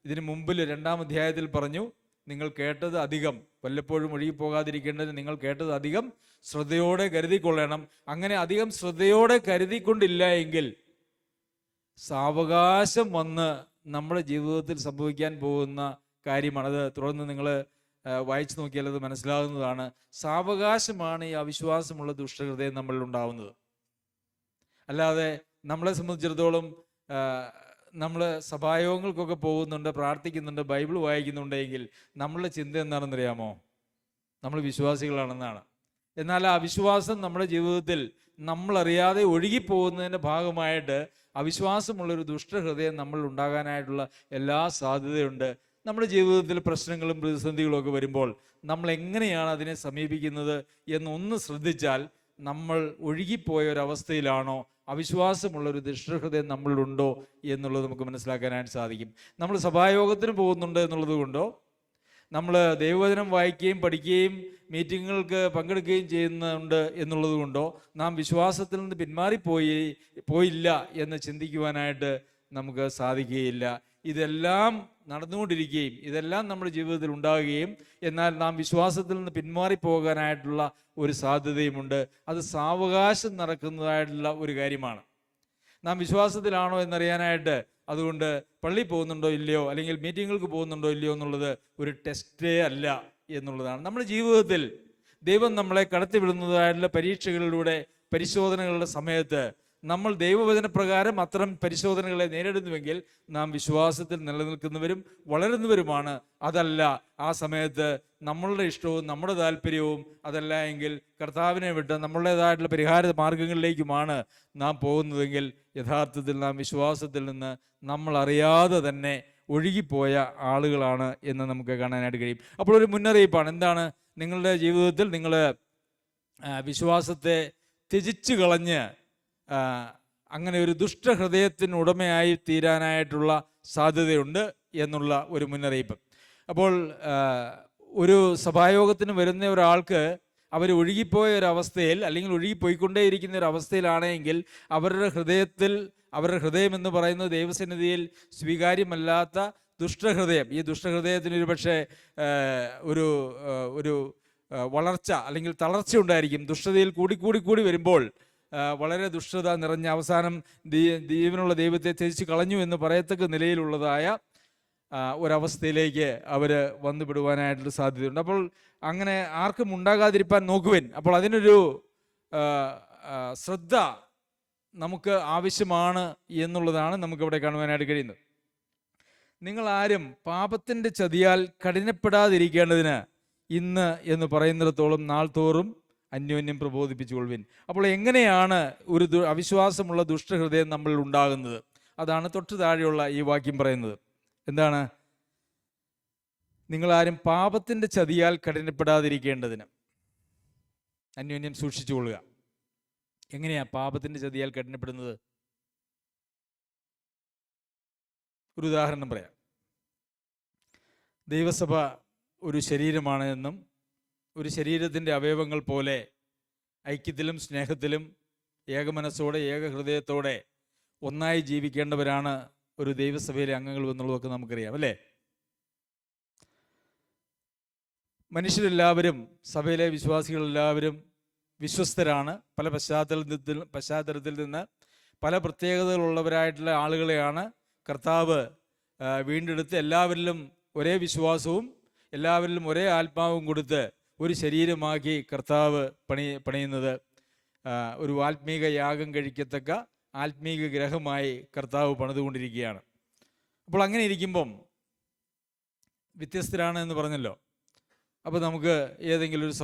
ഇതിനു മുമ്പിൽ 2-ാം അധ്യായത്തിൽ പറഞ്ഞു, നിങ്ങൾ കേട്ടത് അധികം, വല്ലപ്പോഴും ഒഴുകിപ്പോകാതിരിക്കേണ്ടത് നിങ്ങൾ കേട്ടത് അധികം ശ്രദ്ധയോടെ കരുതിക്കൊള്ളണം. അങ്ങനെ അധികം ശ്രദ്ധയോടെ കരുതിക്കൊണ്ടില്ല എങ്കിൽ സാവകാശം വന്ന് നമ്മുടെ ജീവിതത്തിൽ സംഭവിക്കാൻ പോകുന്ന കാര്യമാണ്. അത് തുടർന്ന് നിങ്ങൾ വായിച്ചു നോക്കിയാൽ അത് മനസ്സിലാകുന്നതാണ്. സാവകാശമാണ് ഈ അവിശ്വാസമുള്ള ദുഷ്ടഹൃദയം നമ്മളിൽ ഉണ്ടാവുന്നത്. അല്ലാതെ നമ്മളെ സംബന്ധിച്ചിടത്തോളം നമ്മൾ സഭായോഗങ്ങൾക്കൊക്കെ പോകുന്നുണ്ട്, പ്രാർത്ഥിക്കുന്നുണ്ട്, ബൈബിൾ വായിക്കുന്നുണ്ടെങ്കിൽ നമ്മളുടെ ചിന്ത എന്താണെന്നറിയാമോ? നമ്മൾ വിശ്വാസികളാണെന്നാണ്. എന്നാൽ ആ വിശ്വാസം നമ്മുടെ ജീവിതത്തിൽ നമ്മളറിയാതെ ഒഴുകിപ്പോകുന്നതിൻ്റെ ഭാഗമായിട്ട് അവിശ്വാസമുള്ളൊരു ദുഷ്ടഹൃദയം നമ്മൾ ഉണ്ടാകാനായിട്ടുള്ള എല്ലാ സാധ്യതയുണ്ട്. നമ്മുടെ ജീവിതത്തിൽ പ്രശ്നങ്ങളും പ്രതിസന്ധികളും ഒക്കെ വരുമ്പോൾ നമ്മൾ എങ്ങനെയാണ് അതിനെ സമീപിക്കുന്നത് എന്നൊന്ന് ശ്രദ്ധിച്ചാൽ, നമ്മൾ ഒഴുകിപ്പോയ ഒരവസ്ഥയിലാണോ, അവിശ്വാസമുള്ളൊരു ദുഷ്ടഹൃദയം നമ്മളിലുണ്ടോ എന്നുള്ളത് നമുക്ക് മനസ്സിലാക്കാനായിട്ട് സാധിക്കും. നമ്മൾ സഭായോഗത്തിന് പോകുന്നുണ്ട് എന്നുള്ളത് കൊണ്ടോ, നമ്മൾ ദൈവവചനം വായിക്കുകയും പഠിക്കുകയും മീറ്റിങ്ങുകൾക്ക് പങ്കെടുക്കുകയും ചെയ്യുന്നുണ്ട് എന്നുള്ളത് കൊണ്ടോ നാം വിശ്വാസത്തിൽ നിന്ന് പോയില്ല എന്ന് ചിന്തിക്കുവാനായിട്ട് നമുക്ക് സാധിക്കുകയില്ല. ഇതെല്ലാം നടന്നുകൊണ്ടിരിക്കുകയും ഇതെല്ലാം നമ്മുടെ ജീവിതത്തിൽ ഉണ്ടാകുകയും എന്നാൽ നാം വിശ്വാസത്തിൽ നിന്ന് പിന്മാറിപ്പോകാനായിട്ടുള്ള ഒരു സാധ്യതയുമുണ്ട്. അത് സാവകാശം നടക്കുന്നതായിട്ടുള്ള ഒരു കാര്യമാണ്. നാം വിശ്വാസത്തിലാണോ എന്നറിയാനായിട്ട് അതുകൊണ്ട് പള്ളിയിൽ പോകുന്നുണ്ടോ ഇല്ലയോ, അല്ലെങ്കിൽ മീറ്റിങ്ങുകൾക്ക് പോകുന്നുണ്ടോ ഇല്ലയോ എന്നുള്ളത് ഒരു ടെസ്റ്റേ അല്ല എന്നുള്ളതാണ്. നമ്മുടെ ജീവിതത്തിൽ ദൈവം നമ്മളെ കടത്തിവിടുന്നതായിട്ടുള്ള പരീക്ഷകളിലൂടെ, പരിശോധനകളുടെ സമയത്ത് നമ്മൾ ദൈവവചനപ്രകാരം അത്തരം പരിശോധനകളെ നേരിടുന്നുവെങ്കിൽ നാം വിശ്വാസത്തിൽ നിലനിൽക്കുന്നവരും വളരുന്നവരുമാണ്. അതല്ല ആ സമയത്ത് നമ്മളുടെ ഇഷ്ടവും നമ്മുടെ താല്പര്യവും അതല്ല എങ്കിൽ കർത്താവിനെ വിട്ട് നമ്മളുടേതായിട്ടുള്ള പരിഹാര മാർഗങ്ങളിലേക്കുമാണ് നാം പോകുന്നതെങ്കിൽ യഥാർത്ഥത്തിൽ നാം വിശ്വാസത്തിൽ നിന്ന് നമ്മൾ അറിയാതെ തന്നെ ഒഴുകിപ്പോയ ആളുകളാണ് എന്ന് നമുക്ക് കാണാനായിട്ട് കഴിയും. അപ്പോൾ ഒരു മുന്നറിയിപ്പാണ്. എന്താണ്? നിങ്ങളുടെ ജീവിതത്തിൽ നിങ്ങൾ വിശ്വാസത്തെ ത്യജിച്ചു കളഞ്ഞ് അങ്ങനെ ഒരു ദുഷ്ടഹൃദയത്തിന് ഉടമയായി തീരാനായിട്ടുള്ള സാധ്യതയുണ്ട് എന്നുള്ള ഒരു മുന്നറിയിപ്പ്. അപ്പോൾ ഒരു സഭായോഗത്തിന് വരുന്ന ഒരാൾക്ക് അവർ ഒഴുകിപ്പോയ ഒരവസ്ഥയിൽ, അല്ലെങ്കിൽ ഒഴുകിപ്പോയിക്കൊണ്ടേയിരിക്കുന്ന ഒരു അവസ്ഥയിലാണെങ്കിൽ അവരുടെ ഹൃദയം എന്ന് പറയുന്നത് ദൈവസന്നിധിയിൽ സ്വീകാര്യമല്ലാത്ത ദുഷ്ടഹൃദയം, ഈ ദുഷ്ടഹൃദയത്തിനൊരു പക്ഷേ ഒരു വളർച്ച അല്ലെങ്കിൽ തളർച്ച ഉണ്ടായിരിക്കും. ദുഷ്ടതയിൽ കൂടി വരുമ്പോൾ വളരെ ദുഷ്ടത നിറഞ്ഞ അവസാനം ജീവനുള്ള ദൈവത്തെ ത്യജിച്ച് കളഞ്ഞു എന്ന് പറയത്തക്ക നിലയിലുള്ളതായ ഒരവസ്ഥയിലേക്ക് അവർ വന്നുപെടുവാനായിട്ടുള്ള സാധ്യതയുണ്ട്. അപ്പോൾ അങ്ങനെ ആർക്കും ഉണ്ടാകാതിരിക്കാൻ നോക്കുവിൻ. അപ്പോൾ അതിനൊരു ശ്രദ്ധ നമുക്ക് ആവശ്യമാണ് എന്നുള്ളതാണ് നമുക്കിവിടെ കാണുവാനായിട്ട് കഴിയുന്നത്. നിങ്ങളാരും പാപത്തിൻ്റെ ചതിയാൽ കഠിനപ്പെടാതിരിക്കേണ്ടതിന് ഇന്ന് എന്ന് പറയുന്നിടത്തോളം നാൾ തോറും അന്യോന്യം പ്രബോധിപ്പിച്ചുകൊള്ളുവിൻ. അപ്പോൾ എങ്ങനെയാണ് ഒരു അവിശ്വാസമുള്ള ദുഷ്ടഹൃദയം നമ്മളിൽ ഉണ്ടാകുന്നത്? അതാണ് തൊട്ട് താഴെയുള്ള ഈ വാക്യം പറയുന്നത്. എന്താണ്? നിങ്ങളാരും പാപത്തിൻ്റെ ചതിയാൽ കഠിനപ്പെടാതിരിക്കേണ്ടതിന് അന്യോന്യം സൂക്ഷിച്ചുകൊള്ളുക. എങ്ങനെയാ പാപത്തിൻ്റെ ചതിയാൽ കഠിനപ്പെടുന്നത്? ഒരു ഉദാഹരണം പറയാം. ദൈവസഭ ഒരു ശരീരമാണ് എന്നും ഒരു ശരീരത്തിൻ്റെ അവയവങ്ങൾ പോലെ ഐക്യത്തിലും സ്നേഹത്തിലും ഏകമനസ്സോടെ ഏകഹൃദയത്തോടെ ഒന്നായി ജീവിക്കേണ്ടവരാണ് ഒരു ദൈവസഭയിലെ അംഗങ്ങൾ എന്നുള്ളതൊക്കെ നമുക്കറിയാം, അല്ലേ? മനുഷ്യരെല്ലാവരും, സഭയിലെ വിശ്വാസികളെല്ലാവരും വിശ്വസ്തരാണ്. പല പശ്ചാത്തലത്തിൽ നിന്ന് പല പ്രത്യേകതകളുള്ളവരായിട്ടുള്ള ആളുകളെയാണ് കർത്താവ് വീണ്ടെടുത്ത് എല്ലാവരിലും ഒരേ വിശ്വാസവും എല്ലാവരിലും ഒരേ ആത്മാവും കൊടുത്ത് ഒരു ശരീരമാക്കി കർത്താവ് പണിയുന്നത്. ഒരു ആത്മീക യാഗം കഴിക്കത്തക്ക ആത്മീക ഗ്രഹമായി കർത്താവ് പണിതുകൊണ്ടിരിക്കുകയാണ്. അപ്പോൾ അങ്ങനെ ഇരിക്കുമ്പം വ്യത്യസ്തരാണ് എന്ന് പറഞ്ഞല്ലോ. അപ്പോൾ നമുക്ക് ഏതെങ്കിലും ഒരു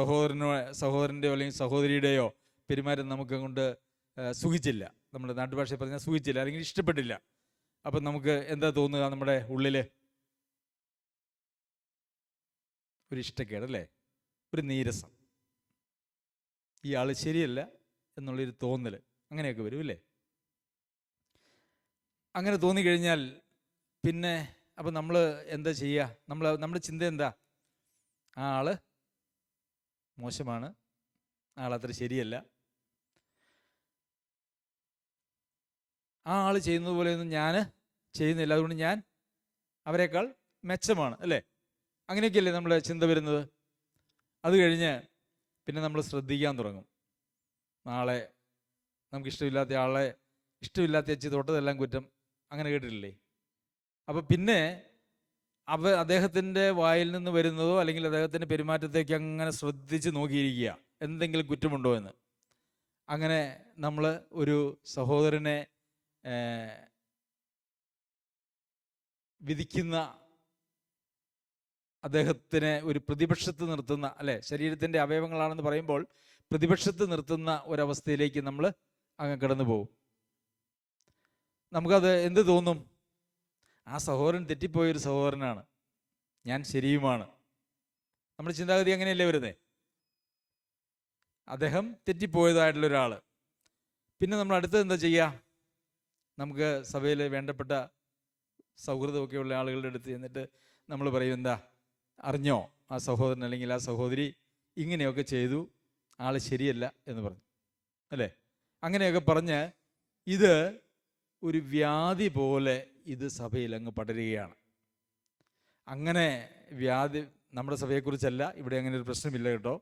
സഹോദരൻ്റെയോ അല്ലെങ്കിൽ സഹോദരിയുടെയോ പെരുമാറ്റം നമുക്ക് കൊണ്ട് സുഖിച്ചില്ല, നമ്മുടെ നാട്ടുഭാഷയിൽ പറഞ്ഞാൽ സുഖിച്ചില്ല, അല്ലെങ്കിൽ ഇഷ്ടപ്പെട്ടില്ല. അപ്പം നമുക്ക് എന്താ തോന്നുക? നമ്മുടെ ഉള്ളിൽ ഒരു ഇഷ്ടക്കേട്, അല്ലേ? ഒരു നീരസം, ഈ ആൾ ശരിയല്ല എന്നുള്ളൊരു തോന്നൽ, അങ്ങനെയൊക്കെ വരും, അല്ലേ? അങ്ങനെ തോന്നിക്കഴിഞ്ഞാൽ പിന്നെ അപ്പം നമ്മൾ എന്താ ചെയ്യുക? നമ്മുടെ ചിന്ത എന്താ? ആ ആള് മോശമാണ്, ആളത്ര ശരിയല്ല, ആ ആൾ ചെയ്യുന്നത് പോലെയൊന്നും ഞാൻ ചെയ്യുന്നില്ല, അതുകൊണ്ട് ഞാൻ അവരെക്കാൾ മെച്ചമാണ്, അല്ലേ? അങ്ങനെയൊക്കെയല്ലേ നമ്മുടെ ചിന്ത വരുന്നത്. അത് കഴിഞ്ഞ് പിന്നെ നമ്മൾ ശ്രദ്ധിക്കാൻ തുടങ്ങും. നാളെ നമുക്കിഷ്ടമില്ലാത്ത ആളെ ഇഷ്ടമില്ലാത്ത വെച്ച് തൊട്ടതെല്ലാം കുറ്റം, അങ്ങനെ കേട്ടിട്ടില്ലേ? അപ്പോൾ പിന്നെ അദ്ദേഹത്തിൻ്റെ വായിൽ നിന്ന് വരുന്നതോ അല്ലെങ്കിൽ അദ്ദേഹത്തിൻ്റെ പെരുമാറ്റത്തേക്ക് അങ്ങനെ ശ്രദ്ധിച്ച് നോക്കിയിരിക്കുക, എന്തെങ്കിലും കുറ്റമുണ്ടോ എന്ന്. അങ്ങനെ നമ്മൾ ഒരു സഹോദരനെ വിധിക്കുന്ന, അദ്ദേഹത്തിനെ ഒരു പ്രതിപക്ഷത്ത് നിർത്തുന്ന, അല്ലെ, ശരീരത്തിൻ്റെ അവയവങ്ങളാണെന്ന് പറയുമ്പോൾ പ്രതിപക്ഷത്ത് നിർത്തുന്ന ഒരവസ്ഥയിലേക്ക് നമ്മൾ അങ്ങ് കടന്നു പോകും. നമുക്കത് എന്ത് തോന്നും? ആ സഹോദരൻ തെറ്റിപ്പോയൊരു സഹോദരനാണ്, ഞാൻ ശരിയുമാണ്. നമ്മുടെ ചിന്താഗതി അങ്ങനെയല്ലേ വരുന്നേ? അദ്ദേഹം തെറ്റിപ്പോയതായിട്ടുള്ള ഒരാൾ. പിന്നെ നമ്മൾ അടുത്തത് എന്താ ചെയ്യുക? നമുക്ക് സഭയിൽ വേണ്ടപ്പെട്ട സൗഹൃദമൊക്കെ ഉള്ള ആളുകളുടെ അടുത്ത് ചെന്നിട്ട് നമ്മൾ പറയും, എന്താ അറിഞ്ഞോ ആ സഹോദരൻ അല്ലെങ്കിൽ ആ സഹോദരി ഇങ്ങനെയൊക്കെ ചെയ്തു, ആൾ ശരിയല്ല എന്ന് പറഞ്ഞു, അല്ലേ? അങ്ങനെയൊക്കെ പറഞ്ഞ് ഇത് ഒരു വ്യാധി പോലെ ഇത് സഭയിൽ അങ്ങ് പടരുകയാണ്. അങ്ങനെ വ്യാധി, നമ്മുടെ സഭയെക്കുറിച്ചല്ല, ഇവിടെ അങ്ങനെ ഒരു പ്രശ്നമില്ല കേട്ടോ.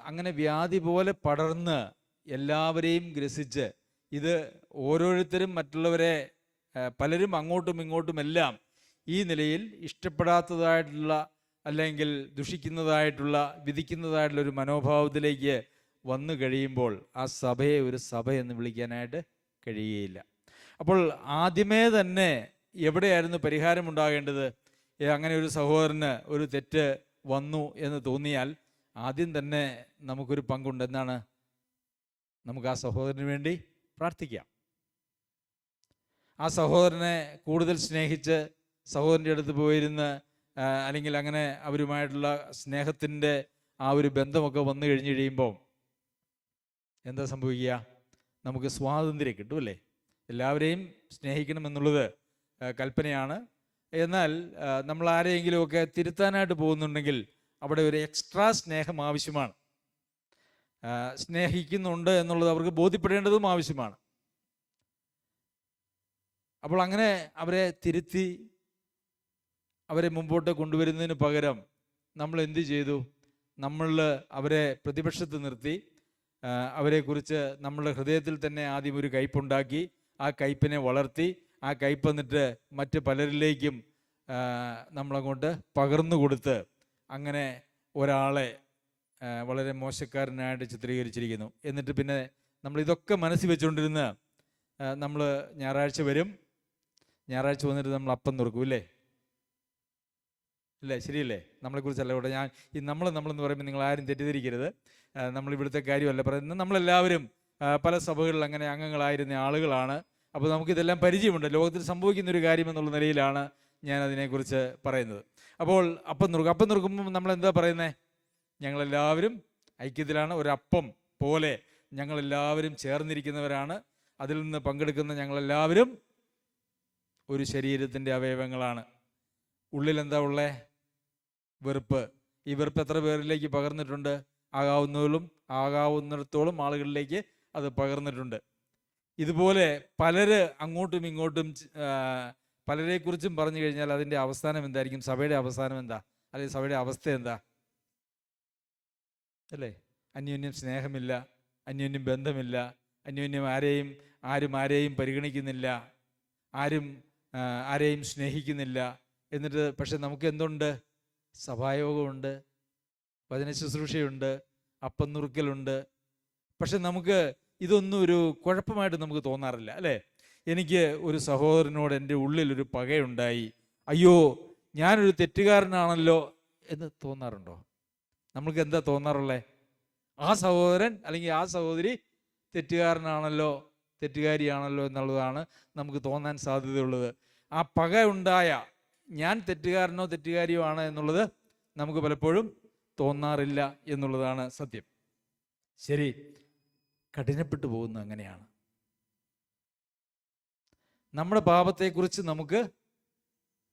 അങ്ങനെ വ്യാധി പോലെ പടർന്ന് എല്ലാവരെയും ഗ്രസിച്ച് ഇത് ഓരോരുത്തരും മറ്റുള്ളവരെ, പലരും അങ്ങോട്ടും ഇങ്ങോട്ടുമെല്ലാം ഈ നിലയിൽ ഇഷ്ടപ്പെടാത്തതായിട്ടുള്ള അല്ലെങ്കിൽ ദുഷിക്കുന്നതായിട്ടുള്ള വിധിക്കുന്നതായിട്ടുള്ള ഒരു മനോഭാവത്തിലേക്ക് വന്നു കഴിയുമ്പോൾ ആ സഭയെ ഒരു സഭ എന്ന് വിളിക്കാനായിട്ട് കഴിയുകയില്ല. അപ്പോൾ ആദ്യമേ തന്നെ എവിടെയായിരുന്നു പരിഹാരമുണ്ടാകേണ്ടത്? അങ്ങനെ ഒരു സഹോദരന് ഒരു തെറ്റ് വന്നു എന്ന് തോന്നിയാൽ ആദ്യം തന്നെ നമുക്കൊരു പങ്കുണ്ട്. എന്താണ്? നമുക്ക് ആ സഹോദരന് വേണ്ടി പ്രാർത്ഥിക്കാം. ആ സഹോദരനെ കൂടുതൽ സ്നേഹിച്ച് സഹോദരൻ്റെ അടുത്ത് പോയിരുന്ന് അല്ലെങ്കിൽ അങ്ങനെ അവരുമായിട്ടുള്ള സ്നേഹത്തിൻ്റെ ആ ഒരു ബന്ധമൊക്കെ വന്നു കഴിഞ്ഞ് കഴിയുമ്പോൾ എന്താ സംഭവിക്കുക? നമുക്ക് സ്വാതന്ത്ര്യം കിട്ടും അല്ലേ? എല്ലാവരെയും സ്നേഹിക്കണമെന്നുള്ളത് കൽപ്പനയാണ്. എന്നാൽ നമ്മൾ ആരെയെങ്കിലുമൊക്കെ തിരുത്താനായിട്ട് പോകുന്നുണ്ടെങ്കിൽ അവിടെ ഒരു എക്സ്ട്രാ സ്നേഹം ആവശ്യമാണ്. സ്നേഹിക്കുന്നുണ്ട് എന്നുള്ളത് അവർക്ക് ബോധ്യപ്പെടേണ്ടതും ആവശ്യമാണ്. അപ്പോൾ അങ്ങനെ അവരെ തിരുത്തി അവരെ മുമ്പോട്ട് കൊണ്ടുവരുന്നതിന് പകരം നമ്മൾ എന്ത് ചെയ്തു? നമ്മൾ അവരെ പ്രതിപക്ഷത്ത് നിർത്തി അവരെക്കുറിച്ച് നമ്മളുടെ ഹൃദയത്തിൽ തന്നെ ആദ്യം ഒരു കയ്പുണ്ടാക്കി, ആ കയ്പിനെ വളർത്തി, ആ കയ്പ് എന്നിട്ട് മറ്റ് പലരിലേക്കും നമ്മളങ്ങോട്ട് പകർന്നു കൊടുത്ത് അങ്ങനെ ഒരാളെ വളരെ മോശക്കാരനായിട്ട് ചിത്രീകരിച്ചിരിക്കുന്നു. എന്നിട്ട് പിന്നെ നമ്മളിതൊക്കെ മനസ്സിൽ വെച്ചുകൊണ്ടിരുന്ന് നമ്മൾ ഞായറാഴ്ച വരും, ഞായറാഴ്ച വന്നിട്ട് നമ്മൾ അപ്പം നുറുക്കും ഇല്ലേ? ഇല്ലേ? ശരിയല്ലേ? നമ്മളെക്കുറിച്ചല്ല ഇവിടെ ഞാൻ ഈ നമ്മളെന്ന് പറയുമ്പോൾ നിങ്ങൾ ആരും തെറ്റിദ്ധരിക്കരുത്. നമ്മളിവിടുത്തെ കാര്യമല്ല പറയുന്നത്. നമ്മളെല്ലാവരും പല സഭകളിൽ അങ്ങനെ അംഗങ്ങളായിരുന്ന ആളുകളാണ്. അപ്പോൾ നമുക്കിതെല്ലാം പരിചയമുണ്ട്. ലോകത്തിൽ സംഭവിക്കുന്നൊരു കാര്യം എന്നുള്ള നിലയിലാണ് ഞാൻ അതിനെക്കുറിച്ച് പറയുന്നത്. അപ്പോൾ അപ്പം നുറുക്കുമ്പോൾ നമ്മളെന്താ പറയുന്നത്? ഞങ്ങളെല്ലാവരും ഐക്യത്തിലാണ്, ഒരപ്പം പോലെ ഞങ്ങളെല്ലാവരും ചേർന്നിരിക്കുന്നവരാണ്, അതിൽ നിന്ന് പങ്കെടുക്കുന്ന ഞങ്ങളെല്ലാവരും ഒരു ശരീരത്തിൻ്റെ അവയവങ്ങളാണ്. ഉള്ളിലെന്താ ഉള്ളേ? വെറുപ്പ്. ഈ വെറുപ്പ് എത്ര പേരിലേക്ക് പകർന്നിട്ടുണ്ട്? ആകാവുന്നിടത്തോളം ആളുകളിലേക്ക് അത് പകർന്നിട്ടുണ്ട്. ഇതുപോലെ പലര് അങ്ങോട്ടും ഇങ്ങോട്ടും പലരെക്കുറിച്ചും പറഞ്ഞു കഴിഞ്ഞാൽ അതിൻ്റെ അവസാനം എന്തായിരിക്കും? സഭയുടെ അവസാനം എന്താ? അല്ലെങ്കിൽ സഭയുടെ അവസ്ഥ എന്താ? അല്ലേ? അന്യോന്യം സ്നേഹമില്ല, അന്യോന്യം ബന്ധമില്ല, അന്യോന്യം ആരും ആരെയും പരിഗണിക്കുന്നില്ല, ആരെയും സ്നേഹിക്കുന്നില്ല. എന്നിട്ട് പക്ഷെ നമുക്ക് എന്തുണ്ട്? സഭായോഗമുണ്ട്, വചന ശുശ്രൂഷയുണ്ട്, അപ്പം നുറുക്കലുണ്ട്. പക്ഷെ നമുക്ക് ഇതൊന്നും ഒരു കുഴപ്പമായിട്ട് നമുക്ക് തോന്നാറില്ല അല്ലേ? എനിക്ക് ഒരു സഹോദരനോട് എൻ്റെ ഉള്ളിലൊരു പകയുണ്ടായി, അയ്യോ ഞാനൊരു തെറ്റുകാരനാണല്ലോ എന്ന് തോന്നാറുണ്ടോ? നമ്മൾക്ക് എന്താ തോന്നാറുള്ളത്? ആ സഹോദരൻ അല്ലെങ്കിൽ ആ സഹോദരി തെറ്റുകാരിയാണല്ലോ എന്നുള്ളതാണ് നമുക്ക് തോന്നാൻ സാധ്യതയുള്ളത്. ആ പക ഉണ്ടായ ഞാൻ തെറ്റുകാരനോ തെറ്റുകാരിയോ ആണ് എന്നുള്ളത് നമുക്ക് പലപ്പോഴും തോന്നാറില്ല എന്നുള്ളതാണ് സത്യം. ശരി, കഠിനപ്പെട്ടു പോകുന്നത് അങ്ങനെയാണ്. നമ്മുടെ പാപത്തെക്കുറിച്ച് നമുക്ക്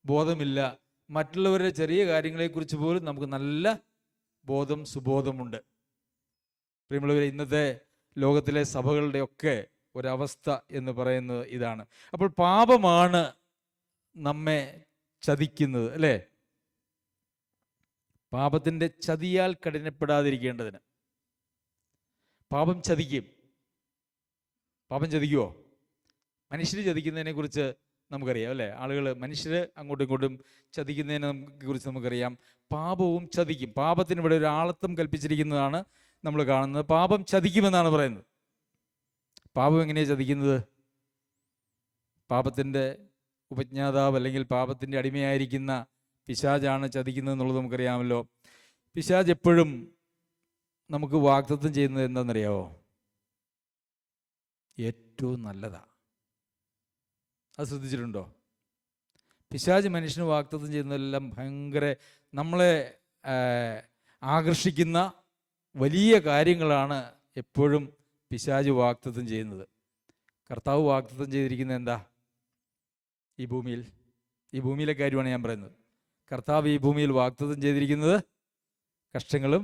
ബോധമില്ല, മറ്റുള്ളവരുടെ ചെറിയ കാര്യങ്ങളെക്കുറിച്ച് പോലും നമുക്ക് നല്ല സുബോധമുണ്ട്. പ്രിയമുള്ളവരെ, ഇന്നത്തെ ലോകത്തിലെ സഭകളുടെയൊക്കെ ഒരവസ്ഥ എന്ന് പറയുന്നത് ഇതാണ്. അപ്പോൾ പാപമാണ് നമ്മെ ചതിക്കുന്നത് അല്ലേ? പാപത്തിൻ്റെ ചതിയാൽ കഠിനപ്പെടാതിരിക്കേണ്ടതിന്. പാപം ചതിക്കുമോ? മനുഷ്യർ ചതിക്കുന്നതിനെ കുറിച്ച് നമുക്കറിയാം അല്ലേ? മനുഷ്യർ അങ്ങോട്ടും ഇങ്ങോട്ടും ചതിക്കുന്നതിനെ കുറിച്ച് നമുക്കറിയാം. പാപവും ചതിക്കും. പാപത്തിന് ഇവിടെ ഒരു ആളത്വം കൽപ്പിച്ചിരിക്കുന്നതാണ് നമ്മൾ കാണുന്നത്. പാപം ചതിക്കുമെന്നാണ് പറയുന്നത്. പാപം എങ്ങനെയാണ് ചതിക്കുന്നത്? പാപത്തിൻ്റെ ഉപജ്ഞാതാവ് അല്ലെങ്കിൽ പാപത്തിൻ്റെ അടിമയായിരിക്കുന്ന പിശാചാണ് ചതിക്കുന്നത് എന്നുള്ളത് നമുക്കറിയാമല്ലോ. പിശാച് എപ്പോഴും നമുക്ക് വാഗ്ദത്തം ചെയ്യുന്നത് എന്താണെന്നറിയാമോ? ഏറ്റവും നല്ലതാ. അത് ശ്രദ്ധിച്ചിട്ടുണ്ടോ? പിശാച് മനുഷ്യന് വാഗ്ദത്തം ചെയ്യുന്നതെല്ലാം ഭയങ്കര നമ്മളെ ആകർഷിക്കുന്ന വലിയ കാര്യങ്ങളാണ് എപ്പോഴും പിശാച് വാഗ്ദത്തം ചെയ്യുന്നത്. കർത്താവ് വാഗ്ദത്തം ചെയ്തിരിക്കുന്നത് എന്താ? ഈ ഭൂമിയിലെ കാര്യമാണ് ഞാൻ പറയുന്നത്. കർത്താവ് ഈ ഭൂമിയിൽ വാഗ്ദത്തം ചെയ്തിരിക്കുന്നത് കഷ്ടങ്ങളും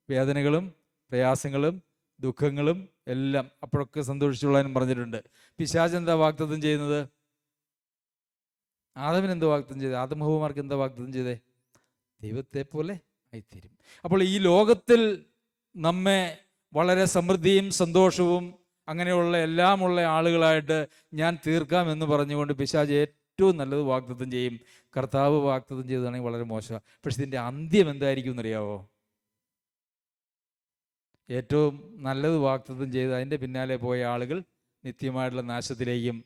വേദനകളും പ്രയാസങ്ങളും ദുഃഖങ്ങളും എല്ലാം, അപ്പോഴൊക്കെ സന്തോഷിച്ചുകൊള്ളാനും പറഞ്ഞിട്ടുണ്ട്. പിശാച് എന്താ വാഗ്ദത്തം ചെയ്യുന്നത്? ആദമിന് എന്താ വാഗ്ദത്തം ചെയ്തത്? ആദമഹവ്വമാർക്ക് എന്താ വാഗ്ദത്തം ചെയ്തേ? ദൈവത്തെ പോലെ ആയിത്തീരും. അപ്പോൾ ഈ ലോകത്തിൽ നമ്മെ വളരെ സമൃദ്ധിയും സന്തോഷവും അങ്ങനെയുള്ള എല്ലാമുള്ള ആളുകളായിട്ട് ഞാൻ തീർക്കാം എന്ന് പറഞ്ഞുകൊണ്ട് പിശാച് ഏറ്റവും നല്ലത് വാഗ്ദത്തം ചെയ്യും. കർത്താവ് വാഗ്ദത്തം ചെയ്തതാണെങ്കിൽ വളരെ മോശമാണ്. പക്ഷെ ഇതിൻ്റെ അന്ത്യം എന്തായിരിക്കും എന്നറിയാവോ? ഏറ്റവും നല്ലത് വാഗ്ദത്തം ചെയ്ത് അതിൻ്റെ പിന്നാലെ പോയ ആളുകൾ നിത്യമായിട്ടുള്ള നാശത്തിലേക്കും,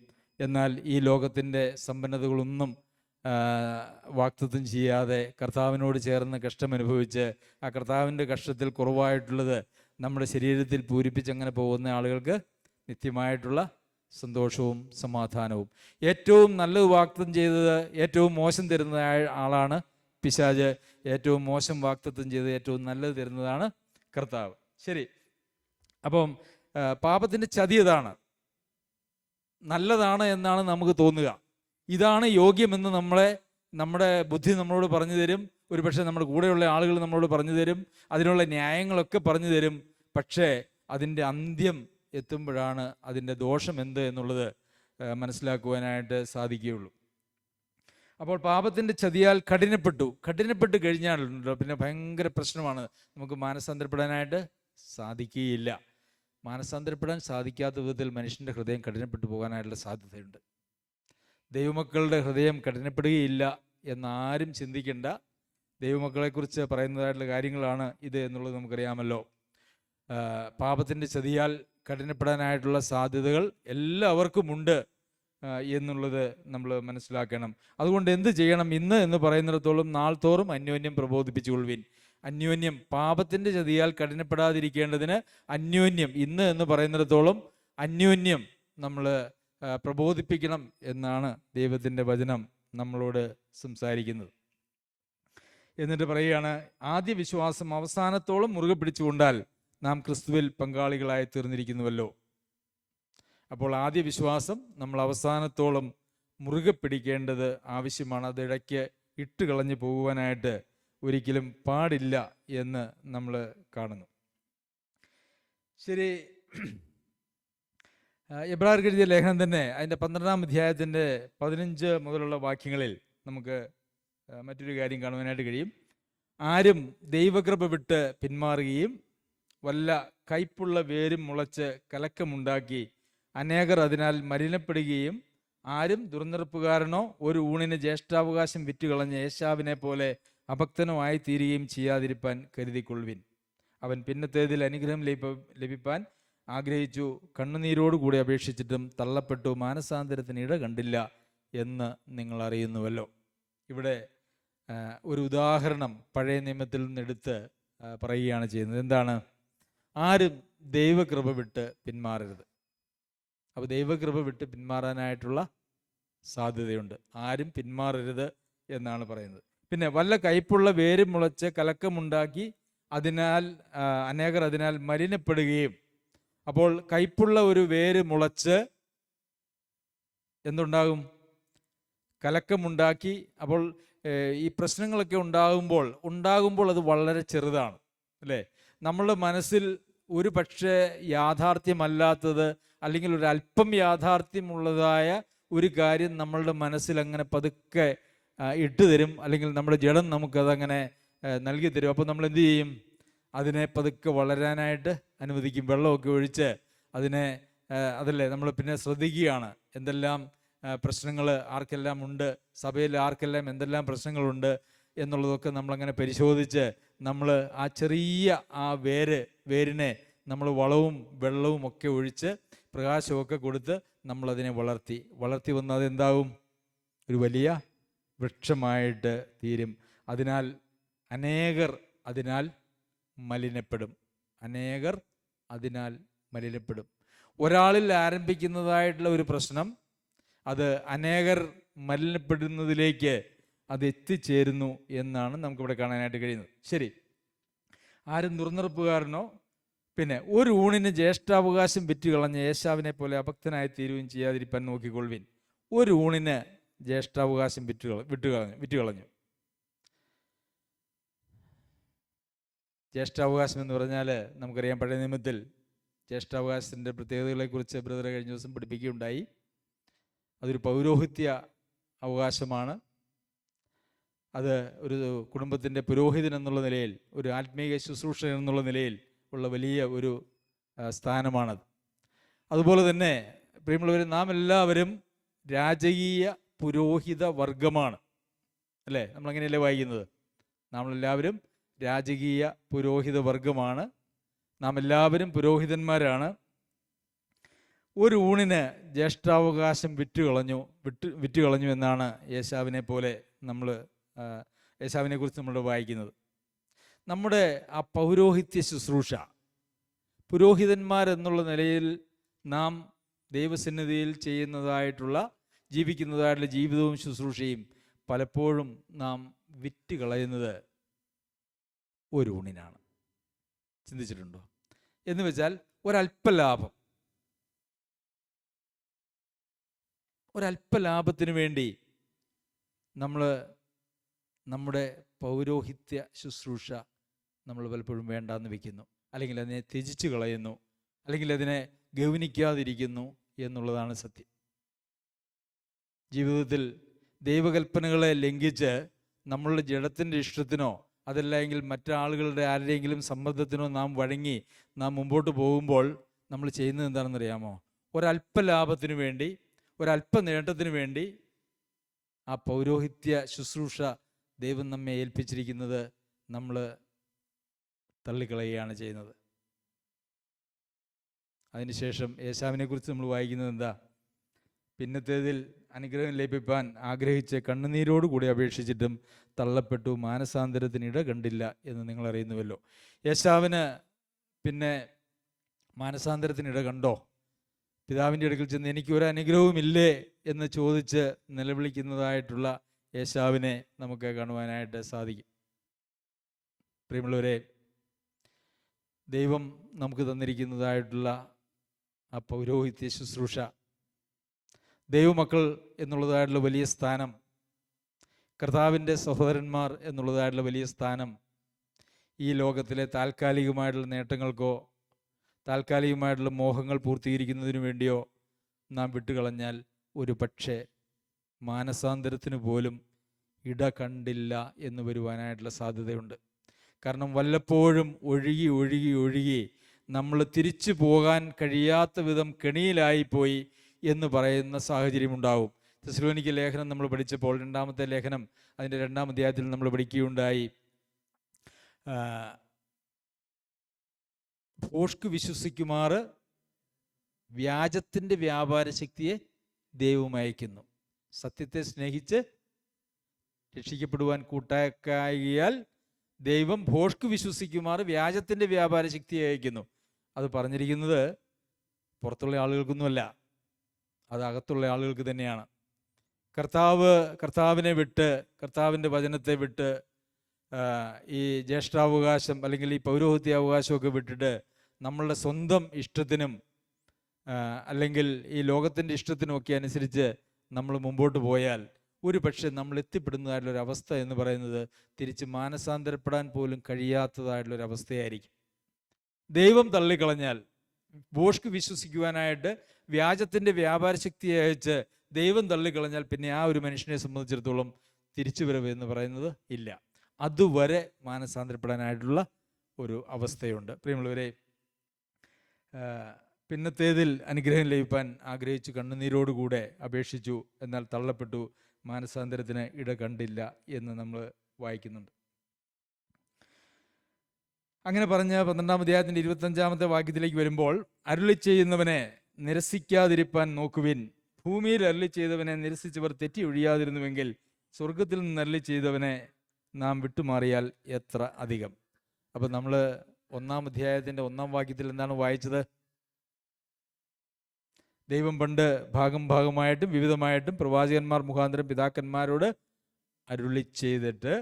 എന്നാൽ ഈ ലോകത്തിൻ്റെ സമ്പന്നതകളൊന്നും വാഗ്ദത്തം ചെയ്യാതെ കർത്താവിനോട് ചേർന്ന് കഷ്ടമനുഭവിച്ച് ആ കർത്താവിൻ്റെ കഷ്ടത്തിൽ കുറവായിട്ടുള്ളത് നമ്മുടെ ശരീരത്തിൽ പൂരിപ്പിച്ചങ്ങനെ പോകുന്ന ആളുകൾക്ക് നിത്യമായിട്ടുള്ള സന്തോഷവും സമാധാനവും. ഏറ്റവും നല്ലത് വാഗ്ദത്തം ചെയ്തത് ഏറ്റവും മോശം തരുന്ന ആളാണ് പിശാച്. ഏറ്റവും മോശം വാഗ്ദത്തം ചെയ്ത് ഏറ്റവും നല്ലത് തരുന്നതാണ് കർത്താവ്. ശരി, അപ്പം പാപത്തിൻ്റെ ചതി അതാണ്. നല്ലതാണ് എന്നാണ് നമുക്ക് തോന്നുക. ഇതാണ് യോഗ്യമെന്ന് നമ്മുടെ ബുദ്ധി നമ്മളോട് പറഞ്ഞു തരും. ഒരുപക്ഷെ നമ്മുടെ കൂടെയുള്ള ആളുകൾ നമ്മളോട് പറഞ്ഞു തരും. അതിനുള്ള ന്യായങ്ങളൊക്കെ പറഞ്ഞു തരും. പക്ഷേ അതിൻ്റെ അന്ത്യം എത്തുമ്പോഴാണ് അതിൻ്റെ ദോഷം എന്ത് എന്നുള്ളത് മനസ്സിലാക്കുവാനായിട്ട് സാധിക്കുകയുള്ളൂ. അപ്പോൾ പാപത്തിൻ്റെ ചതിയാൽ കഠിനപ്പെട്ട് കഴിഞ്ഞാലുണ്ടല്ലോ പിന്നെ ഭയങ്കര പ്രശ്നമാണ്. നമുക്ക് മാനസാന്തരപ്പെടാനായിട്ട് സാധിക്കുകയില്ല. മാനസാന്തരപ്പെടാൻ സാധിക്കാത്ത വിധത്തിൽ മനുഷ്യൻ്റെ ഹൃദയം കഠിനപ്പെട്ടു പോകാനായിട്ടുള്ള സാധ്യതയുണ്ട്. ദൈവമക്കളുടെ ഹൃദയം കഠിനപ്പെടുകയില്ല എന്നാരും ചിന്തിക്കേണ്ട. ദൈവമക്കളെക്കുറിച്ച് പറയുന്നതായിട്ടുള്ള കാര്യങ്ങളാണ് ഇത് എന്നുള്ളത് നമുക്കറിയാമല്ലോ. പാപത്തിൻ്റെ ചതിയാൽ കഠിനപ്പെടാനായിട്ടുള്ള സാധ്യതകൾ എല്ലാവർക്കുമുണ്ട് എന്നുള്ളത് നമ്മൾ മനസ്സിലാക്കണം. അതുകൊണ്ട് എന്ത് ചെയ്യണം? ഇന്ന് എന്ന് പറയുന്നിടത്തോളം നാൾ തോറും അന്യോന്യം പ്രബോധിപ്പിച്ചുകൊള്ളുവിൻ. അന്യോന്യം പാപത്തിൻ്റെ ചതിയാൽ കഠിനപ്പെടാതിരിക്കേണ്ടതിന് അന്യോന്യം, ഇന്ന് എന്ന് പറയുന്നിടത്തോളം അന്യോന്യം നമ്മൾ പ്രബോധിപ്പിക്കണം എന്നാണ് ദൈവത്തിൻ്റെ വചനം നമ്മളോട് സംസാരിക്കുന്നത്. എന്നിട്ട് പറയുകയാണ്, ആദ്യ വിശ്വാസം അവസാനത്തോളം മുറുകെ പിടിച്ചുകൊണ്ടാൽ നാം ക്രിസ്തുവിൽ പങ്കാളികളായി തീർന്നിരിക്കുന്നുവല്ലോ. അപ്പോൾ ആദ്യ വിശ്വാസം നമ്മൾ അവസാനത്തോളം മുറുകെ പിടിക്കേണ്ടത് ആവശ്യമാണ്. അത് ഇടയ്ക്ക് ഇട്ട് കളഞ്ഞു പോകുവാനായിട്ട് ഒരിക്കലും പാടില്ല എന്ന് നമ്മൾ കാണുന്നു. ശരി, എബ്രായർക്ക് എഴുതിയ ലേഖനം തന്നെ അതിൻ്റെ 12-ാം അധ്യായത്തിൻ്റെ 15 മുതലുള്ള വാക്യങ്ങളിൽ നമുക്ക് മറ്റൊരു കാര്യം കാണുവാനായിട്ട് കഴിയും. ആരും ദൈവകൃപ വിട്ട് പിന്മാറുകയും വല്ല കയ്പുള്ള വേരും മുളച്ച് കലക്കമുണ്ടാക്കി അനേകർ അതിനാൽ മലിനപ്പെടുകയും ആരും ദുർനിറപ്പുകാരനോ ഒരു ഊണിന് ജ്യേഷ്ഠാവകാശം വിറ്റുകളഞ്ഞ ഏശാവിനെ പോലെ അഭക്തനോ ആയി തീരുകയും ചെയ്യാതിരിപ്പാൻ കരുതിക്കൊള്ളുവിൻ. അവൻ പിന്നത്തേതിൽ അനുഗ്രഹം ലഭിപ്പാൻ ആഗ്രഹിച്ചു, കണ്ണുനീരോടുകൂടി അപേക്ഷിച്ചിട്ടും തള്ളപ്പെട്ടു, മാനസാന്തരത്തിന് ഇട കണ്ടില്ല എന്ന് നിങ്ങൾ അറിയുന്നുവല്ലോ. ഇവിടെ ഒരു ഉദാഹരണം പഴയ നിയമത്തിൽ നിന്നെടുത്ത് പറയുകയാണ് ചെയ്യുന്നത്. എന്താണ്? ആരും ദൈവകൃപ വിട്ട് പിന്മാറരുത്. അപ്പോൾ ദൈവകൃപ വിട്ട് പിന്മാറാനായിട്ടുള്ള സാധ്യതയുണ്ട്. ആരും പിന്മാറരുത് എന്നാണ് പറയുന്നത്. പിന്നെ വല്ല കയ്പുള്ള വേരും മുളച്ച് കലക്കമുണ്ടാക്കി അനേകർ അതിനാൽ മലിനപ്പെടുകയും. അപ്പോൾ കയ്പുള്ള ഒരു വേര് മുളച്ച് എന്തുണ്ടാകും? കലക്കമുണ്ടാക്കി. അപ്പോൾ ഈ പ്രശ്നങ്ങളൊക്കെ ഉണ്ടാകുമ്പോൾ അത് വളരെ ചെറുതാണ്, അല്ലേ? നമ്മളുടെ മനസ്സിൽ ഒരു പക്ഷേ യാഥാർത്ഥ്യമല്ലാത്തത് അല്ലെങ്കിൽ ഒരു അല്പം യാഥാർത്ഥ്യമുള്ളതായ ഒരു കാര്യം നമ്മളുടെ മനസ്സിൽ അങ്ങനെ പതുക്കെ ഇട്ട് തരും, അല്ലെങ്കിൽ നമ്മുടെ ജഡം നമുക്കതങ്ങനെ നൽകി തരും. അപ്പോൾ നമ്മൾ എന്ത് ചെയ്യും? അതിനെ പതുക്കെ വളരാനായിട്ട് അനുവദിക്കും. വെള്ളമൊക്കെ ഒഴിച്ച് അതല്ലേ നമ്മൾ പിന്നെ ശ്രദ്ധിക്കുകയാണ് എന്തെല്ലാം പ്രശ്നങ്ങൾ ആർക്കെല്ലാം ഉണ്ട്, സഭയിൽ ആർക്കെല്ലാം എന്തെല്ലാം പ്രശ്നങ്ങളുണ്ട് എന്നുള്ളതൊക്കെ നമ്മളങ്ങനെ പരിശോധിച്ച് നമ്മൾ ആ ചെറിയ വേരിനെ നമ്മൾ വളവും വെള്ളവും ഒക്കെ ഒഴിച്ച് പ്രകാശമൊക്കെ കൊടുത്ത് നമ്മളതിനെ വളർത്തി വന്ന് അതെന്താവും? ഒരു വലിയ വൃക്ഷമായിട്ട് തീരും. അതിനാൽ അനേകർ മലിനപ്പെടും. ഒരാളിൽ ആരംഭിക്കുന്നതായിട്ടുള്ള ഒരു പ്രശ്നം അത് അനേകർ മലിനപ്പെടുന്നതിലേക്ക് അത് എത്തിച്ചേരുന്നു എന്നാണ് നമുക്കിവിടെ കാണാനായിട്ട് കഴിയുന്നത്. ശരി, ആരും ദുർനിറപ്പുകാരനോ പിന്നെ ഒരു ഊണിന് ജ്യേഷ്ഠാവകാശം വിറ്റുകളഞ്ഞ ഏശാവിനെ പോലെ അഭക്തനായി തീരുകയും ചെയ്യാതിരിപ്പാൻ നോക്കിക്കൊള്ളുവിൻ. ഒരു ഊണിന് ജ്യേഷ്ഠാവകാശം വിറ്റുകളഞ്ഞു. ജ്യേഷ്ഠാവകാശം എന്ന് പറഞ്ഞാൽ നമുക്കറിയാം, പഴയ നിയമത്തിൽ ജ്യേഷ്ഠാവകാശത്തിൻ്റെ പ്രത്യേകതകളെക്കുറിച്ച് ബ്രദർ കഴിഞ്ഞ ദിവസം പഠിപ്പിക്കുകയുണ്ടായി. അതൊരു പൗരോഹിത്യ അവകാശമാണ്. അത് ഒരു കുടുംബത്തിൻ്റെ പുരോഹിതൻ എന്നുള്ള നിലയിൽ, ഒരു ആത്മീയ ശുശ്രൂഷകൻ എന്നുള്ള നിലയിൽ ഉള്ള വലിയ ഒരു സ്ഥാനമാണത്. അതുപോലെ തന്നെ പ്രിയമുള്ളവർ, നാം എല്ലാവരും രാജകീയ പുരോഹിത വർഗമാണ്, അല്ലേ? നമ്മളങ്ങനെയല്ലേ വായിക്കുന്നത്? നമ്മളെല്ലാവരും രാജകീയ പുരോഹിത വർഗമാണ്. നാം എല്ലാവരും പുരോഹിതന്മാരാണ്. ഒരു ഊണിന് ജ്യേഷ്ഠാവകാശം വിറ്റുകളഞ്ഞു എന്നാണ് ഏശാവിനെ പോലെ ഏശാവിനെ കുറിച്ച് നമ്മൾ വായിക്കുന്നത്. നമ്മുടെ ആ പൗരോഹിത്യ ശുശ്രൂഷ, പുരോഹിതന്മാരെന്നുള്ള നിലയിൽ നാം ദൈവസന്നിധിയിൽ ജീവിക്കുന്നതായിട്ടുള്ള ജീവിതവും ശുശ്രൂഷയും പലപ്പോഴും നാം വിറ്റുകളയുന്നത് ഒരു ഊണിനാണ്. ചിന്തിച്ചിട്ടുണ്ടോ? എന്ന് വെച്ചാൽ ഒരല്പലാഭത്തിന് വേണ്ടി നമ്മൾ നമ്മുടെ പൗരോഹിത്യ ശുശ്രൂഷ നമ്മൾ പലപ്പോഴും വേണ്ടാന്ന് വെക്കുന്നു, അല്ലെങ്കിൽ അതിനെ ത്യജിച്ചു കളയുന്നു, അല്ലെങ്കിൽ അതിനെ ഗൗനിക്കാതിരിക്കുന്നു എന്നുള്ളതാണ് സത്യം. ജീവിതത്തിൽ ദൈവകൽപ്പനകളെ ലംഘിച്ച് നമ്മളുടെ ജഡത്തിൻ്റെ ഇഷ്ടത്തിനോ അതല്ലെങ്കിൽ മറ്റാളുകളുടെ ആരുടെയെങ്കിലും സമ്മർദ്ദത്തിനോ നാം വഴങ്ങി നാം മുമ്പോട്ട് പോകുമ്പോൾ നമ്മൾ ചെയ്യുന്നത് എന്താണെന്നറിയാമോ? ഒരല്പലാഭത്തിന് വേണ്ടി, ഒരല്പ നേട്ടത്തിന് വേണ്ടി ആ പൗരോഹിത്യ ശുശ്രൂഷ ദൈവം നമ്മെ ഏൽപ്പിച്ചിരിക്കുന്നത് നമ്മൾ തള്ളിക്കളയുകയാണ് ചെയ്യുന്നത്. അതിനുശേഷം ഏശാവിനെ കുറിച്ച് നമ്മൾ വായിക്കുന്നത് എന്താ? പിന്നത്തേതിൽ അനുഗ്രഹം ലഭിപ്പാൻ ആഗ്രഹിച്ച് കണ്ണുനീരോടുകൂടി അപേക്ഷിച്ചിട്ടും തള്ളപ്പെട്ടു, മാനസാന്തരത്തിന് ഇട കണ്ടില്ല എന്ന് നിങ്ങൾ അറിയുന്നുവല്ലോ. ഏശാവിന് പിന്നെ മാനസാന്തരത്തിന് ഇട കണ്ടോ? പിതാവിൻ്റെ അടുക്കൽ ചെന്ന് എനിക്ക് ഒരു അനുഗ്രഹവുമില്ലേ എന്ന് ചോദിച്ച് നിലവിളിക്കുന്നതായിട്ടുള്ള ഏശാവിനെ നമുക്ക് കാണുവാനായിട്ട് സാധിക്കും. പ്രിയമുള്ളവരെ, ദൈവം നമുക്ക് തന്നിരിക്കുന്നതായിട്ടുള്ള ആ പൗരോഹിത്യ ശുശ്രൂഷ, ദൈവമക്കൾ എന്നുള്ളതായിട്ടുള്ള വലിയ സ്ഥാനം, കർത്താവിൻ്റെ സഹോദരന്മാർ എന്നുള്ളതായിട്ടുള്ള വലിയ സ്ഥാനം ഈ ലോകത്തിലെ താൽക്കാലികമായിട്ടുള്ള നേട്ടങ്ങൾക്കോ താൽക്കാലികമായിട്ടുള്ള മോഹങ്ങൾ പൂർത്തീകരിക്കുന്നതിന് വേണ്ടിയോ നാം വിട്ടുകളഞ്ഞാൽ ഒരു പക്ഷേ മാനസാന്തരത്തിന് പോലും ഇട കണ്ടില്ല എന്ന് വരുവാനായിട്ടുള്ള സാധ്യതയുണ്ട്. കാരണം വല്ലപ്പോഴും ഒഴുകി ഒഴുകി ഒഴുകി നമ്മൾ തിരിച്ചു പോകാൻ കഴിയാത്ത വിധം കെണിയിലായിപ്പോയി എന്ന് പറയുന്ന സാഹചര്യമുണ്ടാവും. തെസ്സലോനിക്ക ലേഖനം നമ്മൾ പഠിച്ചപ്പോൾ, രണ്ടാമത്തെ ലേഖനം അതിൻ്റെ 2-ാം അധ്യായത്തിൽ നമ്മൾ പഠിക്കുകയുണ്ടായി, ഭോഷ്ക് വിശ്വസിക്കുമാറ് വ്യാജത്തിൻ്റെ വ്യാപാര ശക്തിയെ ദൈവം അയക്കുന്നു. സത്യത്തെ സ്നേഹിച്ച് രക്ഷിക്കപ്പെടുവാൻ കൂട്ടാക്കായാൽ ദൈവം ഭോഷ്ക് വിശ്വസിക്കുമാറ് വ്യാജത്തിൻ്റെ വ്യാപാര ശക്തിയെ അയക്കുന്നു. അത് പറഞ്ഞിരിക്കുന്നത് പുറത്തുള്ള ആളുകൾക്കൊന്നുമല്ല, അത് അകത്തുള്ള ആളുകൾക്ക് തന്നെയാണ്. കർത്താവിനെ വിട്ട്, കർത്താവിൻ്റെ വചനത്തെ വിട്ട്, ഈ ജ്യേഷ്ഠാവകാശം അല്ലെങ്കിൽ ഈ പൗരോഹിത്യാവകാശമൊക്കെ വിട്ടിട്ട് നമ്മളുടെ സ്വന്തം ഇഷ്ടത്തിനും അല്ലെങ്കിൽ ഈ ലോകത്തിൻ്റെ ഇഷ്ടത്തിനുമൊക്കെ അനുസരിച്ച് നമ്മൾ മുമ്പോട്ട് പോയാൽ ഒരു പക്ഷേ നമ്മൾ എത്തിപ്പെടുന്നതായിട്ടുള്ളൊരവസ്ഥ എന്ന് പറയുന്നത് തിരിച്ച് മാനസാന്തരപ്പെടാൻ പോലും കഴിയാത്തതായിട്ടുള്ളൊരവസ്ഥയായിരിക്കും. ദൈവം തള്ളിക്കളഞ്ഞാൽ, ഭോഷ്ക് വിശ്വസിക്കുവാനായിട്ട് വ്യാജത്തിൻ്റെ വ്യാപാര ശക്തിയെ അയച്ച് ദൈവം തള്ളിക്കളഞ്ഞാൽ പിന്നെ ആ ഒരു മനുഷ്യനെ സംബന്ധിച്ചിടത്തോളം തിരിച്ചുവരവ് എന്ന് പറയുന്നത് ഇല്ല. അതുവരെ മാനസാന്തരപ്പെടാനായിട്ടുള്ള ഒരു അവസ്ഥയുണ്ട്. പ്രിയമുള്ളവരെ, പിന്നത്തേതിൽ അനുഗ്രഹം ലഭിപ്പാൻ ആഗ്രഹിച്ചു കണ്ണുനീരോടുകൂടെ അപേക്ഷിച്ചു, എന്നാൽ തള്ളപ്പെട്ടു, മാനസാന്തരത്തിന് ഇട കണ്ടില്ല എന്ന് നമ്മൾ വായിക്കുന്നുണ്ട്. അങ്ങനെ പറഞ്ഞ് 12-ാം അധ്യായത്തിൻ്റെ 25-ാമത്തെ വാക്യത്തിലേക്ക് വരുമ്പോൾ, അരുളി ചെയ്യുന്നവനെ നിരസിക്കാതിരിപ്പാൻ നോക്കുവിൻ. ഭൂമിയിൽ അരുളി ചെയ്തവനെ നിരസിച്ചവർ തെറ്റി ഒഴിയാതിരുന്നുവെങ്കിൽ സ്വർഗത്തിൽ നിന്ന് അരുളി ചെയ്തവനെ നാം വിട്ടുമാറിയാൽ എത്ര അധികം. അപ്പം നമ്മൾ 1-ാം അധ്യായത്തിൻ്റെ 1-ാം വാക്യത്തിൽ എന്താണ് വായിച്ചത്? ദൈവം പണ്ട് ഭാഗം ഭാഗമായിട്ടും വിവിധമായിട്ടും പ്രവാചകന്മാർ മുഖാന്തരം പിതാക്കന്മാരോട് അരുളി ചെയ്തിട്ട്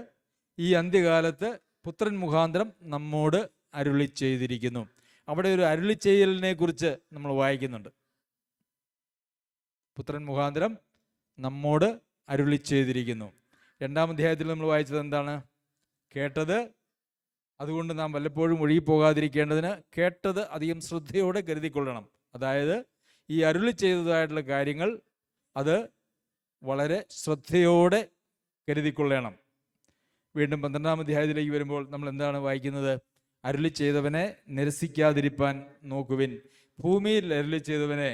ഈ അന്ത്യകാലത്ത് പുത്രൻ മുഖാന്തരം നമ്മോട് അരുളി ചെയ്തിരിക്കുന്നു. അവിടെ ഒരു അരുളി ചെയ്യലിനെ കുറിച്ച് നമ്മൾ വായിക്കുന്നുണ്ട്. പുത്രൻ മുഖാന്തരം നമ്മോട് അരുളി ചെയ്തിരിക്കുന്നു. 2-ാം അധ്യായത്തിൽ നമ്മൾ വായിച്ചത് എന്താണ്? കേട്ടത്, അതുകൊണ്ട് നാം വല്ലപ്പോഴും ഒഴുകിപ്പോകാതിരിക്കേണ്ടതിന് കേട്ടത് അധികം ശ്രദ്ധയോടെ കരുതിക്കൊള്ളണം. അതായത് ഈ അരുളി ചെയ്തതായിട്ടുള്ള കാര്യങ്ങൾ അത് വളരെ ശ്രദ്ധയോടെ കരുതിക്കൊള്ളണം. വീണ്ടും 12-ാം അധ്യായത്തിലേക്ക് വരുമ്പോൾ നമ്മൾ എന്താണ് വായിക്കുന്നത്? അരുളി ചെയ്തവനെ നിരസിക്കാതിരിപ്പാൻ നോക്കുവിൻ. ഭൂമിയിൽ അരുളി ചെയ്തവനെ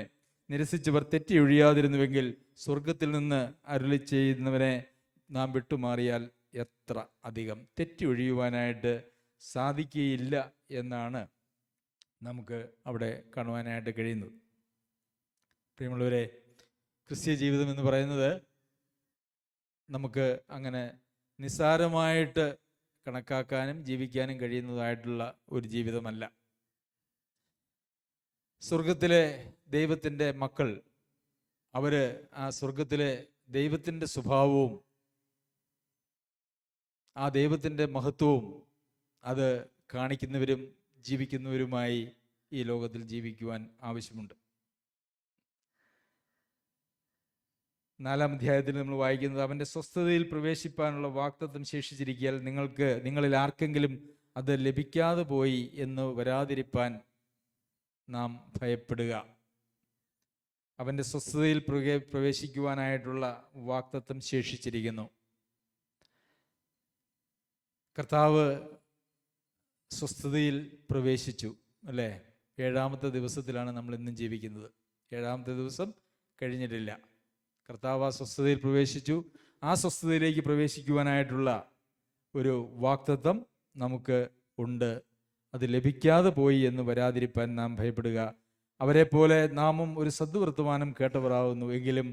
നിരസിച്ചവർ തെറ്റി ഒഴിയാതിരുന്നുവെങ്കിൽ സ്വർഗത്തിൽ നിന്ന് അരുളി ചെയ്യുന്നവനെ നാം വിട്ടുമാറിയാൽ എത്ര അധികം. തെറ്റി ഒഴിയുവാനായിട്ട് സാധിക്കുകയില്ല എന്നാണ് നമുക്ക് അവിടെ കാണുവാനായിട്ട് കഴിയുന്നത്. പ്രിയമുള്ളവരെ, ക്രിസ്തീയ ജീവിതം എന്ന് പറയുന്നത് നമുക്ക് അങ്ങനെ നിസ്സാരമായിട്ട് കണക്കാക്കാനും ജീവിക്കാനും കഴിയുന്നതായിട്ടുള്ള ഒരു ജീവിതമല്ല. സ്വർഗത്തിലെ ദൈവത്തിൻ്റെ മക്കൾ, അവർ ആ സ്വർഗത്തിലെ ദൈവത്തിൻ്റെ സ്വഭാവവും ആ ദൈവത്തിൻ്റെ മഹത്വവും അത് കാണിക്കുന്നവരും ജീവിക്കുന്നവരുമായി ഈ ലോകത്തിൽ ജീവിക്കുവാൻ ആവശ്യമുണ്ട്. 4-ാം അധ്യായത്തിൽ നമ്മൾ വായിക്കുന്നത്, അവൻ്റെ സ്വസ്ഥതയിൽ പ്രവേശിപ്പാനുള്ള വാഗ്ദത്തം ശേഷിച്ചിരിക്കയാൽ നിങ്ങളിൽ ആർക്കെങ്കിലും അത് ലഭിക്കാതെ പോയി എന്ന് വരാതിരിപ്പാൻ നാം ഭയപ്പെടുക. അവൻ്റെ സ്വസ്ഥതയിൽ പ്രവേശിക്കുവാനായിട്ടുള്ള വാഗ്ദത്തം ശേഷിച്ചിരിക്കുന്നു. കർത്താവ് സ്വസ്ഥതയിൽ പ്രവേശിച്ചു, അല്ലേ? 7-ാമത്തെ ദിവസത്തിലാണ് നമ്മൾ ഇന്നും ജീവിക്കുന്നത്. 7-ാമത്തെ ദിവസം കഴിഞ്ഞിട്ടില്ല. കർത്താവ് ആ സ്വസ്ഥതയിൽ പ്രവേശിച്ചു. ആ സ്വസ്ഥതയിലേക്ക് പ്രവേശിക്കുവാനായിട്ടുള്ള ഒരു വാഗ്ദത്തം നമുക്ക് ഉണ്ട്. അത് ലഭിക്കാതെ പോയി എന്ന് വരാതിരിപ്പാൻ നാം ഭയപ്പെടുക. അവരെ പോലെ നാമും ഒരു സദ്വർത്തമാനം കേട്ടവരാകുന്നു, എങ്കിലും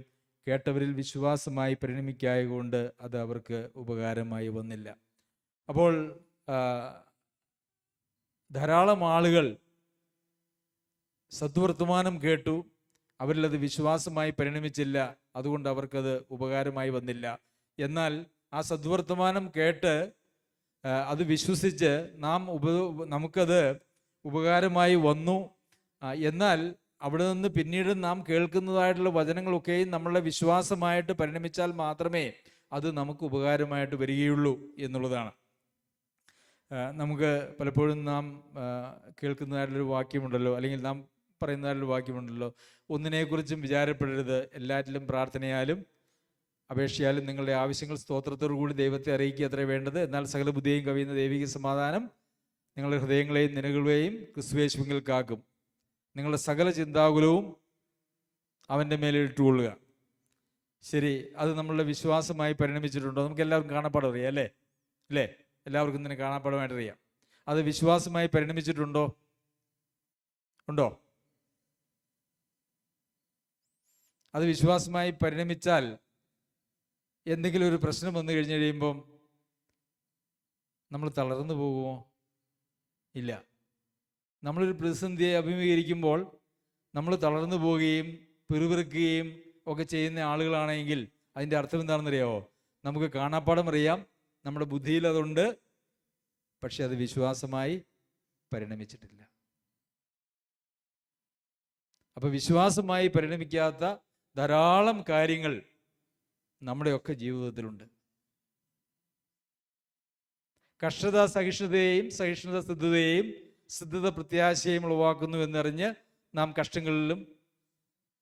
കേട്ടവരിൽ വിശ്വാസമായി പരിണമിക്കായകൊണ്ട് അത് അവർക്ക് ഉപകാരമായി വന്നില്ല. അപ്പോൾ ധാരാളം ആളുകൾ സദ്വർത്തമാനം കേട്ടു, അവരിലത് വിശ്വാസമായി പരിണമിച്ചില്ല, അതുകൊണ്ട് അവർക്കത് ഉപകാരമായി വന്നില്ല. എന്നാൽ ആ സദ്വർത്തമാനം കേട്ട് അത് വിശ്വസിച്ച് നമുക്കത് ഉപകാരമായി വന്നു. എന്നാൽ അവിടെ നിന്ന് പിന്നീട് നാം കേൾക്കുന്നതായിട്ടുള്ള വചനങ്ങളൊക്കെയും നമ്മളുടെ വിശ്വാസമായിട്ട് പരിണമിച്ചാൽ മാത്രമേ അത് നമുക്ക് ഉപകാരമായിട്ട് വരികയുള്ളൂ എന്നുള്ളതാണ്. നമുക്ക് പലപ്പോഴും നാം കേൾക്കുന്നതായിട്ടുള്ളൊരു വാക്യമുണ്ടല്ലോ, അല്ലെങ്കിൽ നാം പറയുന്നതായിട്ടുള്ള വാക്യമുണ്ടല്ലോ, ഒന്നിനെക്കുറിച്ചും വിചാരപ്പെടരുത്, എല്ലാറ്റിലും പ്രാർത്ഥനയാലും അപേക്ഷയാലും നിങ്ങളുടെ ആവശ്യങ്ങൾ സ്തോത്രത്തോടു കൂടി ദൈവത്തെ അറിയിക്കുക അത്രേ വേണ്ടത്. എന്നാൽ സകല ബുദ്ധിയെയും കവിയുന്ന ദൈവിക സമാധാനം നിങ്ങളുടെ ഹൃദയങ്ങളെയും നിലകളെയും ക്രിസ്തുയേശുവിൽ കാക്കും. നിങ്ങളുടെ സകല ചിന്താകുലവും അവൻ്റെ മേലെ ഇട്ടുകൊള്ളുക. ശരി, അത് നമ്മളുടെ വിശ്വാസമായി പരിണമിച്ചിട്ടുണ്ടോ? നമുക്ക് എല്ലാവർക്കും കാണാപ്പാടം അറിയാം, അല്ലേ? എല്ലാവർക്കും തന്നെ കാണാപ്പാടമായിട്ട് അറിയാം. അത് വിശ്വാസമായി പരിണമിച്ചിട്ടുണ്ടോ? ഉണ്ടോ? അത് വിശ്വാസമായി പരിണമിച്ചാൽ എന്തെങ്കിലും ഒരു പ്രശ്നം വന്നു കഴിഞ്ഞ് കഴിയുമ്പം നമ്മൾ തളർന്നു പോകുമോ? ഇല്ല. നമ്മളൊരു പ്രതിസന്ധിയെ അഭിമുഖീകരിക്കുമ്പോൾ നമ്മൾ തളർന്നു പോവുകയും പിറുപിറുക്കുകയും ഒക്കെ ചെയ്യുന്ന ആളുകളാണെങ്കിൽ അതിൻ്റെ അർത്ഥം എന്താണെന്നറിയാമോ? നമുക്ക് കാണാപ്പാടം അറിയാം, നമ്മുടെ ബുദ്ധിയിൽ അതുണ്ട്, പക്ഷെ അത് വിശ്വാസമായി പരിണമിച്ചിട്ടില്ല. അപ്പൊ വിശ്വാസമായി പരിണമിക്കാത്ത ധാരാളം കാര്യങ്ങൾ നമ്മുടെയൊക്കെ ജീവിതത്തിലുണ്ട്. കഷ്ടത സഹിഷ്ണുതയെയും സഹിഷ്ണുത സിദ്ധതയെയും സിദ്ധത പ്രത്യാശയും ഉളവാക്കുന്നു എന്നറിഞ്ഞ് നാം കഷ്ടങ്ങളിലും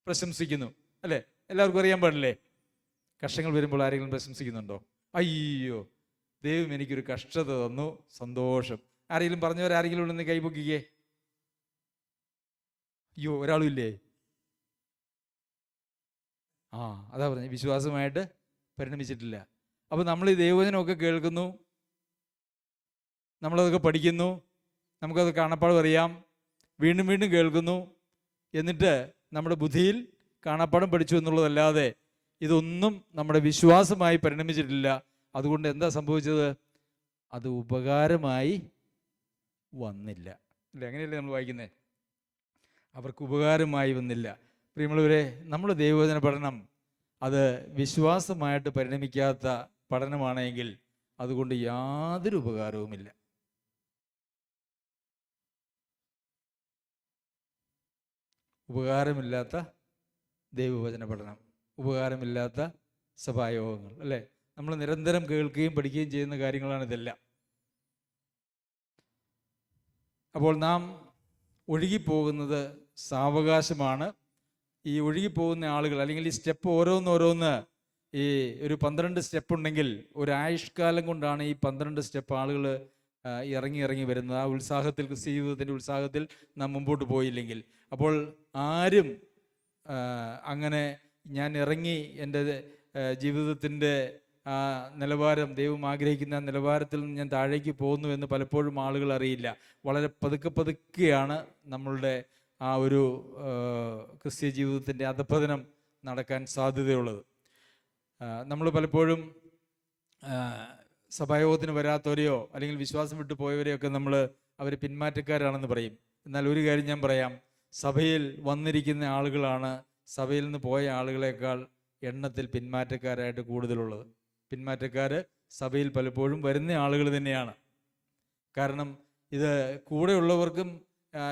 പ്രശംസിക്കുന്നു, അല്ലേ? എല്ലാവർക്കും അറിയാൻ പാടില്ലേ? കഷ്ടങ്ങൾ വരുമ്പോൾ ആരെങ്കിലും പ്രശംസിക്കുന്നുണ്ടോ? അയ്യോ, ദൈവം എനിക്കൊരു കഷ്ടത തന്നു, സന്തോഷം. ആരെങ്കിലും പറഞ്ഞവരാരെങ്കിലും ഉണ്ടെന്ന് കൈപൊക്കിക്കേ. അയ്യോ, ഒരാളും ഇല്ലേ? അതാ പറഞ്ഞ വിശ്വാസമായിട്ട് പരിണമിച്ചിട്ടില്ല. അപ്പൊ നമ്മൾ ഈ ദൈവവചനമൊക്കെ കേൾക്കുന്നു, നമ്മളതൊക്കെ പഠിക്കുന്നു, നമുക്കത് കാണാപ്പാടം അറിയാം, വീണ്ടും വീണ്ടും കേൾക്കുന്നു, എന്നിട്ട് നമ്മുടെ ബുദ്ധിയിൽ കാണാപ്പാടം പഠിച്ചു എന്നുള്ളതല്ലാതെ ഇതൊന്നും നമ്മുടെ വിശ്വാസമായി പരിണമിച്ചിട്ടില്ല. അതുകൊണ്ട് എന്താ സംഭവിച്ചത്? അത് ഉപകാരമായി വന്നില്ല, അല്ലേ? അങ്ങനെയല്ലേ നമ്മൾ വായിക്കുന്നത്? അവർക്ക് ഉപകാരമായി വന്നില്ല. പ്രിയമുള്ളവരെ, നമ്മുടെ ദൈവവചന പഠനം അത് വിശ്വാസമായിട്ട് പരിണമിക്കാത്ത പഠനമാണെങ്കിൽ അതുകൊണ്ട് യാതൊരു ഉപകാരവുമില്ല. ഉപകാരമില്ലാത്ത ദൈവവചന പഠനം, ഉപകാരമില്ലാത്ത സഭായോഗങ്ങൾ, അല്ലേ? നമ്മൾ നിരന്തരം കേൾക്കുകയും പഠിക്കുകയും ചെയ്യുന്ന കാര്യങ്ങളാണ് ഇതെല്ലാം. അപ്പോൾ നാം ഒഴുകിപ്പോകുന്നത് സാവകാശമാണ്. ഈ ഒഴുകിപ്പോകുന്ന ആളുകൾ, അല്ലെങ്കിൽ ഈ സ്റ്റെപ്പ് ഓരോന്നോരോന്ന്, ഈ ഒരു 12 സ്റ്റെപ്പ് ഉണ്ടെങ്കിൽ ഒരു ആയുഷ്കാലം കൊണ്ടാണ് ഈ 12 സ്റ്റെപ്പ് ആളുകൾ ഇറങ്ങി വരുന്നത്. ആ ഉത്സാഹത്തിൽ, ക്രിസ്ത്യ ജീവിതത്തിൻ്റെ ഉത്സാഹത്തിൽ നാം മുമ്പോട്ട് പോയില്ലെങ്കിൽ. അപ്പോൾ ആരും അങ്ങനെ ഞാൻ ഇറങ്ങി എൻ്റെ ജീവിതത്തിൻ്റെ നിലവാരം, ദൈവം ആഗ്രഹിക്കുന്ന നിലവാരത്തിൽ നിന്ന് ഞാൻ താഴേക്ക് പോകുന്നു എന്ന് പലപ്പോഴും ആളുകൾ അറിയില്ല. വളരെ പതുക്കെയാണ് നമ്മളുടെ ആ ഒരു ക്രിസ്ത്യ ജീവിതത്തിൻ്റെ അധപ്പതനം നടക്കാൻ സാധ്യതയുള്ളത്. നമ്മൾ പലപ്പോഴും സഭായോഗത്തിന് വരാത്തവരെയോ അല്ലെങ്കിൽ വിശ്വാസം വിട്ടു പോയവരെയൊക്കെ അവർ പിന്മാറ്റക്കാരാണെന്ന് പറയും. എന്നാൽ ഒരു കാര്യം ഞാൻ പറയാം, സഭയിൽ വന്നിരിക്കുന്ന ആളുകളാണ് സഭയിൽ നിന്ന് പോയ ആളുകളെക്കാൾ എണ്ണത്തിൽ പിന്മാറ്റക്കാരായിട്ട് കൂടുതലുള്ളത്. പിന്മാറ്റക്കാർ സഭയിൽ പലപ്പോഴും വരുന്ന ആളുകൾ തന്നെയാണ്. കാരണം ഇത് കൂടെയുള്ളവർക്കും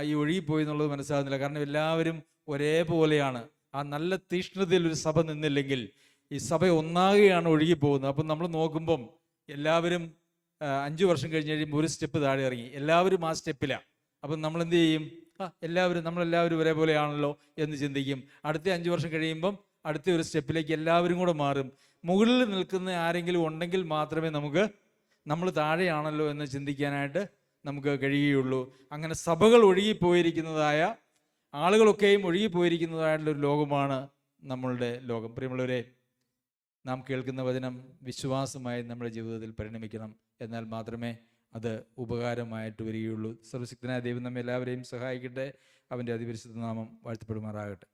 ഈ ഒഴുകിപ്പോയി എന്നുള്ളത് മനസ്സിലാകുന്നില്ല. കാരണം എല്ലാവരും ഒരേപോലെയാണ്. ആ നല്ല തീഷ്ണതയിൽ ഒരു സഭ നിന്നില്ലെങ്കിൽ ഈ സഭ ഒന്നാകെയാണ് ഒഴുകിപ്പോകുന്നത്. അപ്പം നമ്മൾ നോക്കുമ്പം എല്ലാവരും 5 വർഷം കഴിഞ്ഞ് കഴിയുമ്പോൾ ഒരു സ്റ്റെപ്പ് താഴെ ഇറങ്ങി, എല്ലാവരും ആ സ്റ്റെപ്പിലാണ്. അപ്പം നമ്മൾ എന്ത് ചെയ്യും? നമ്മളെല്ലാവരും ഒരേപോലെയാണല്ലോ എന്ന് ചിന്തിക്കും. അടുത്ത 5 വർഷം കഴിയുമ്പം അടുത്ത ഒരു സ്റ്റെപ്പിലേക്ക് എല്ലാവരും കൂടെ മാറും. മുകളിൽ നിൽക്കുന്ന ആരെങ്കിലും ഉണ്ടെങ്കിൽ മാത്രമേ നമ്മൾ താഴെയാണല്ലോ എന്ന് ചിന്തിക്കാനായിട്ട് നമുക്ക് കഴിയുകയുള്ളൂ. അങ്ങനെ സഭകൾ ഒഴുകിപ്പോയിരിക്കുന്നതായ, ആളുകളൊക്കെയും ഒഴുകിപ്പോയിരിക്കുന്നതായിട്ടുള്ളൊരു ലോകമാണ് നമ്മളുടെ ലോകം. പ്രിയമുള്ളവരെ, നാം കേൾക്കുന്ന വചനം വിശ്വാസമായി നമ്മുടെ ജീവിതത്തിൽ പരിണമിക്കണം. എന്നാൽ മാത്രമേ അത് ഉപകാരമായിട്ട് വരികയുള്ളൂ. സർവ്വശക്തനായ ദൈവം നമ്മെ എല്ലാവരെയും സഹായിക്കട്ടെ. അവൻ്റെ അതിപരിശുദ്ധ നാമം വാഴ്ത്തപ്പെടുമാറാകട്ടെ.